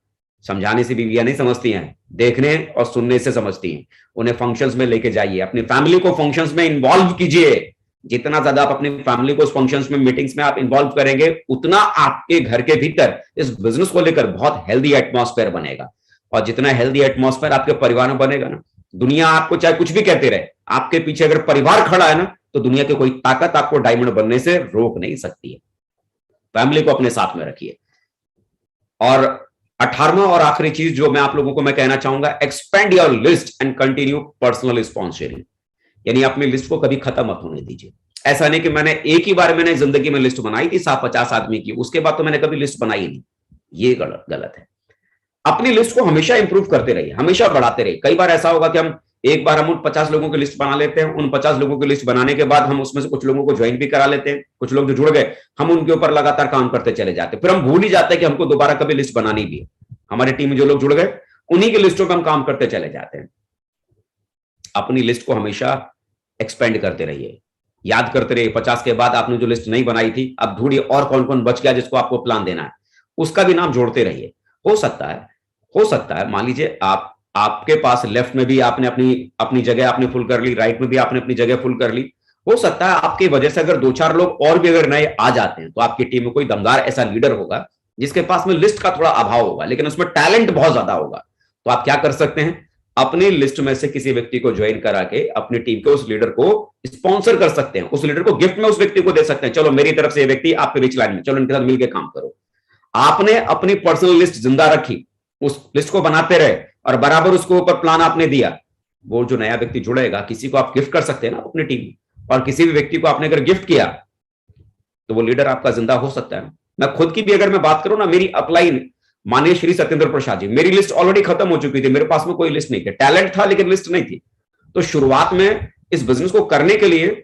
समझाने से बीवियां नहीं समझती हैं, देखने और सुनने से समझती हैं। उन्हें फंक्शंस में लेके जाइए, अपनी फैमिली को फंक्शंस में इन्वॉल्व कीजिए। जितना ज्यादा आप अपनी फैमिली को फंक्शंस में, मीटिंग्स में आप इन्वॉल्व करेंगे, उतना आपके घर के भीतर इस बिजनेस को लेकर बहुत हेल्दी एटमॉस्फेयर बनेगा। और जितना हेल्दी एटमॉस्फेयर आपके परिवार में बनेगा ना, दुनिया आपको चाहे कुछ भी कहते रहे, आपके पीछे अगर परिवार खड़ा है ना, तो दुनिया की कोई ताकत आपको डायमंड बनने से रोक नहीं सकती है। फैमिली को अपने साथ में रखिए। और 18वां और आखिरी चीज जो मैं आप लोगों को मैं कहना चाहूंगा, expand your list and continue personal sponsoring. यानी अपनी लिस्ट को कभी खत्म मत होने दीजिए। ऐसा नहीं कि मैंने एक ही बार मैंने जिंदगी में लिस्ट बनाई थी 50 आदमी की, उसके बाद तो मैंने कभी लिस्ट बनाई नहीं। ये गलत है। अपनी लिस्ट को हमेशा इंप्रूव करते रहिए, हमेशा बढ़ाते रहिए। कई बार ऐसा होगा कि हम एक बार हम उन 50 लोगों की लिस्ट बना लेते हैं, उन 50 लोगों की लिस्ट बनाने के बाद हम उसमें से कुछ लोगों को ज्वाइन भी करा लेते हैं, कुछ लोग जो जुड़ गए, हम उनके ऊपर लगातार काम करते चले जाते हैं। फिर हम भूल ही जाते हैं कि हमको दोबारा कभी लिस्ट बनानी भी है। हमारी टीम में जो लोग जुड़ गए, उन्हीं की लिस्टों पर हम काम करते चले जाते हैं। अपनी लिस्ट को हमेशा एक्सपेंड करते रहिए, याद करते रहिए। 50 के बाद आपने जो लिस्ट नहीं बनाई थी, अब ढूंढिए और कौन कौन बच गया जिसको आपको प्लान देना है, उसका भी नाम जोड़ते रहिए। हो सकता है मान लीजिए आपके पास लेफ्ट में भी आपने अपनी जगह आपने फुल कर ली, राइट में भी आपने अपनी जगह फुल कर ली। हो सकता है आपकी वजह से अगर 2-4 लोग और भी अगर नए आ जाते हैं, तो आपकी टीम में कोई दमदार ऐसा लीडर होगा जिसके पास में लिस्ट का थोड़ा अभाव होगा, लेकिन उसमें टैलेंट बहुत ज्यादा होगा। तो आप क्या कर सकते हैं, अपनी लिस्ट में से किसी व्यक्ति को ज्वाइन करा के अपनी टीम के उस लीडर को स्पॉन्सर कर सकते हैं। उस लीडर को गिफ्ट में उस व्यक्ति को दे सकते हैं, चलो मेरी तरफ से ये व्यक्ति आपके बीच लाइन में, चलो इनके साथ मिलकर काम करो। आपने अपनी पर्सनल लिस्ट जिंदा रखी, उस लिस्ट को बनाते रहे और बराबर उसको ऊपर प्लान आपने दिया। वो जो नया व्यक्ति जुड़ेगा, किसी को आप गिफ्ट कर सकते हैं ना अपनी टीम में, और किसी भी व्यक्ति को आपने अगर गिफ्ट किया तो वो लीडर आपका जिंदा हो सकता है। मैं खुद की भी अगर मैं बात करूं ना, मेरी अपलाइन माननीय श्री सत्येंद्र प्रसाद जी, मेरी लिस्ट ऑलरेडी खत्म हो चुकी थी, मेरे पास में कोई लिस्ट नहीं थी, टैलेंट था लेकिन लिस्ट नहीं थी। तो शुरुआत में इस बिजनेस को करने के लिए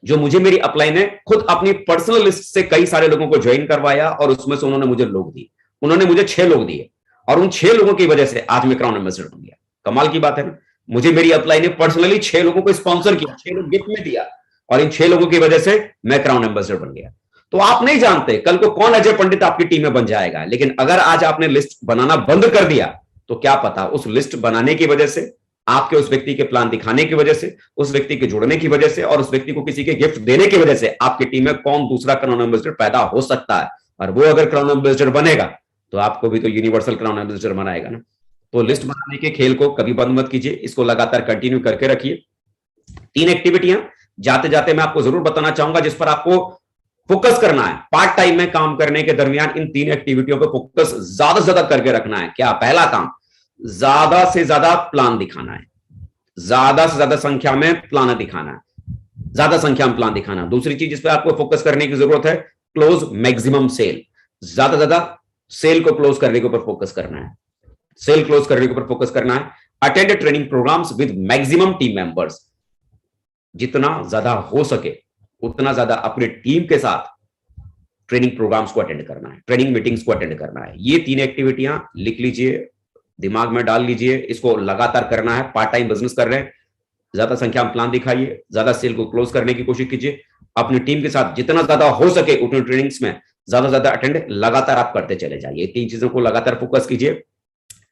जो मुझे मेरी अपलाइन है, खुद अपनी पर्सनल लिस्ट से कई सारे लोगों को ज्वाइन करवाया और उसमें से उन्होंने मुझे लोग दिए। उन्होंने मुझे 6 लोग दिए और उन 6 लोगों की वजह से आज मैं क्राउन एम्बेसडर बन गया। कमाल की बात है ना, मुझे मेरी अपलाइन ने पर्सनली 6 लोगों को स्पॉन्सर किया, 6 लोग गिफ्ट में दिया, और इन 6 लोगों की वजह से मैं क्राउन एम्बेसडर बन गया। तो आप नहीं जानते कल को कौन अजय पंडित आपकी टीम में बन जाएगा, लेकिन अगर आज आपने लिस्ट बनाना बंद कर दिया तो क्या पता उस लिस्ट बनाने की वजह से, आपके उस व्यक्ति के प्लान दिखाने की वजह से, उस व्यक्ति के जुड़ने की वजह से और उस व्यक्ति को किसी के गिफ्ट देने की वजह से आपकी टीम में कौन दूसरा क्राउन एम्बेसडर पैदा हो सकता है। और वो अगर क्राउन एम्बेसडर बनेगा तो आपको भी तो यूनिवर्सल क्राउन एम्बेसडर बनाएगा ना। तो लिस्ट बनाने के खेल को कभी बंद मत कीजिए, इसको लगातार कंटिन्यू करके रखिए। 3 एक्टिविटियां जाते जाते मैं आपको जरूर बताना चाहूंगा जिस पर आपको फोकस करना है। पार्ट टाइम में काम करने के दरमियान इन 3 एक्टिविटियों पर फोकस ज्यादा से ज्यादा करके रखना है। क्या? पहला काम, ज्यादा से ज्यादा प्लान दिखाना है, ज्यादा से ज्यादा संख्या में प्लान दिखाना है, ज्यादा संख्या में प्लान दिखाना। दूसरी चीज जिस पर आपको फोकस करने की जरूरत है, क्लोज मैक्सिमम सेल, ज्यादा से ज्यादा सेल को क्लोज करने के ऊपर फोकस करना है, सेल क्लोज करने के ऊपर फोकस करना है। Attend training programmes with maximum team members, जितना ज्यादा हो सके उतना ज्यादा अपने टीम के साथ ट्रेनिंग प्रोग्राम्स को अटेंड करना है, ट्रेनिंग मीटिंग्स को अटेंड करना है। ये 3 एक्टिविटियां लिख लीजिए, दिमाग में डाल लीजिए, इसको लगातार करना है। पार्ट टाइम बिजनेस कर रहे हैं, ज्यादा संख्या में प्लान दिखाइए, ज्यादा सेल को क्लोज करने की कोशिश कीजिए, अपनी टीम के साथ जितना ज्यादा हो सके उतनी ट्रेनिंग्स में ज्यादा ज्यादा अटेंड लगातार आप करते चले जाइए। 3 चीजों को लगातार फोकस कीजिए।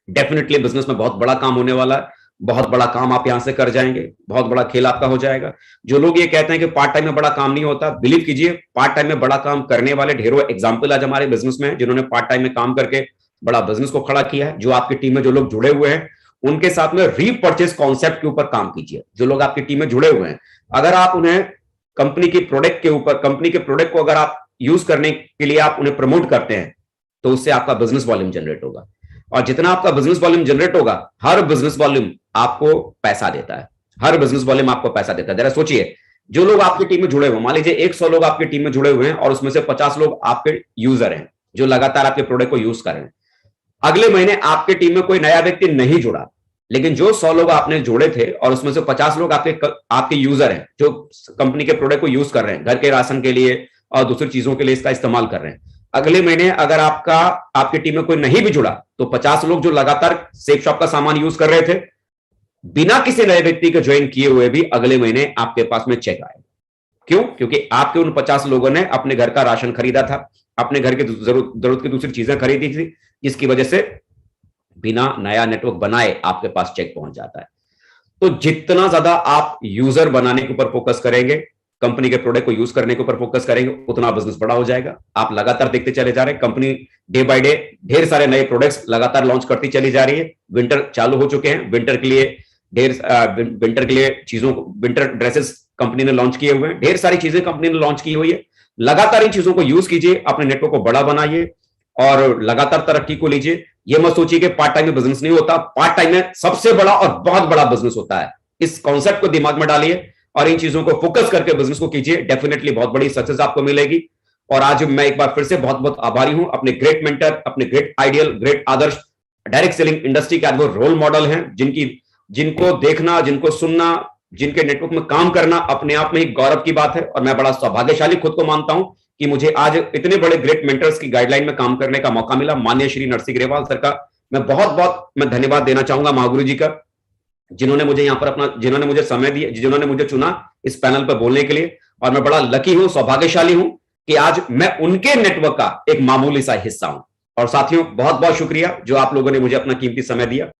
डेफिनेटली बिजनेस में बहुत बड़ा काम होने वाला है, बहुत बड़ा काम आप यहां से कर जाएंगे, बहुत बड़ा खेल आपका हो जाएगा। जो लोग ये कहते हैं कि पार्ट टाइम में बड़ा काम नहीं होता, बिलीव कीजिए पार्ट टाइम में बड़ा काम करने वाले ढेरों एग्जांपल आज हमारे बिजनेस में, जिन्होंने पार्ट टाइम में काम करके बड़ा बिजनेस को खड़ा किया है। जो आपकी टीम में जो लोग जुड़े हुए हैं, उनके साथ में रीपर्चेस कॉन्सेप्ट के ऊपर काम कीजिए। जो लोग आपकी टीम में जुड़े हुए हैं, अगर आप उन्हें कंपनी की प्रोडक्ट के ऊपर, कंपनी के प्रोडक्ट को अगर आप यूज करने के लिए आप उन्हें प्रमोट करते हैं, तो उससे आपका बिजनेस वॉल्यूम जनरेट होगा। और जितना आपका बिजनेस वॉल्यूम जनरेट होगा, हर बिजनेस वॉल्यूम आपको पैसा देता है, हर बिजनेस वॉल्यूम आपको पैसा देता है। जरा सोचिए, जो लोग आपकी टीम में जुड़े हुए, मान लीजिए 100 लोग आपकी टीम में जुड़े हुए हैं और उसमें से 50 लोग आपके यूजर हैं जो लगातार आपके प्रोडक्ट को यूज कर रहे हैं। अगले महीने आपके टीम में कोई नया व्यक्ति नहीं जुड़ा, लेकिन जो 100 लोग आपने जोड़े थे और उसमें से 50 लोग आपके यूजर हैं जो कंपनी के प्रोडक्ट को यूज कर रहे हैं, घर के राशन के लिए और दूसरी चीजों के लिए इसका इस्तेमाल कर रहे हैं। अगले महीने अगर आपकी टीम में कोई नहीं भी जुड़ा, तो 50 लोग जो लगातार सेफ शॉप का सामान यूज कर रहे थे, बिना किसी नए व्यक्ति के ज्वाइन किए हुए भी अगले महीने आपके पास में चेक आएगा। क्यों? क्योंकि आपके उन 50 लोगों ने अपने घर का राशन खरीदा था, अपने घर की जरूरत की दूसरी चीजें खरीदी थी, जिसकी वजह से बिना नया नेटवर्क बनाए आपके पास चेक पहुंच जाता है। तो जितना ज्यादा आप यूजर बनाने के ऊपर फोकस करेंगे, कंपनी के प्रोडक्ट को यूज करने के ऊपर फोकस करेंगे, उतना बिजनेस बड़ा हो जाएगा। आप लगातार देखते चले जा रहे हैं, कंपनी डे बाय डे ढेर सारे नए प्रोडक्ट्स लगातार लॉन्च करती चली जा रही है। विंटर चालू हो चुके हैं, विंटर के लिए विंटर के लिए चीजों को, विंटर ड्रेसेस कंपनी ने लॉन्च किए हुए हैं, ढेर सारी चीजें कंपनी ने लॉन्च की हुई है। लगातार इन चीजों को यूज कीजिए, अपने नेटवर्क को बड़ा बनाइए और लगातार तरक्की को लीजिए। ये मत सोचिए कि पार्ट टाइम में बिजनेस नहीं होता, पार्ट टाइम में सबसे बड़ा और बहुत बड़ा बिजनेस होता है। इस कॉन्सेप्ट को दिमाग में डालिए और इन चीजों को फोकस करके बिजनेस को कीजिए, डेफिनेटली बहुत बड़ी सक्सेस आपको मिलेगी। और आज मैं एक बार फिर से बहुत बहुत आभारी हूं अपने ग्रेट मेंटर, अपने ग्रेट आइडियल, ग्रेट आदर्श, डायरेक्ट सेलिंग इंडस्ट्री के वो रोल मॉडल हैं, जिनको देखना, जिनको सुनना, जिनके नेटवर्क में काम करना अपने आप में ही गौरव की बात है। और मैं बड़ा सौभाग्यशाली खुद को मानता हूं कि मुझे आज इतने बड़े ग्रेट मेंटर्स की गाइडलाइन में काम करने का मौका मिला। माननीय श्री नरसिंह ग्रेवाल सर का मैं बहुत बहुत धन्यवाद देना चाहूंगा, महागुरु जी का, जिन्होंने मुझे यहाँ पर जिन्होंने मुझे समय दिया, जिन्होंने मुझे चुना इस पैनल पर बोलने के लिए। और मैं बड़ा लकी हूं, सौभाग्यशाली हूं कि आज मैं उनके नेटवर्क का एक मामूली सा हिस्सा हूं। और साथियों, बहुत बहुत शुक्रिया जो आप लोगों ने मुझे अपना कीमती समय दिया।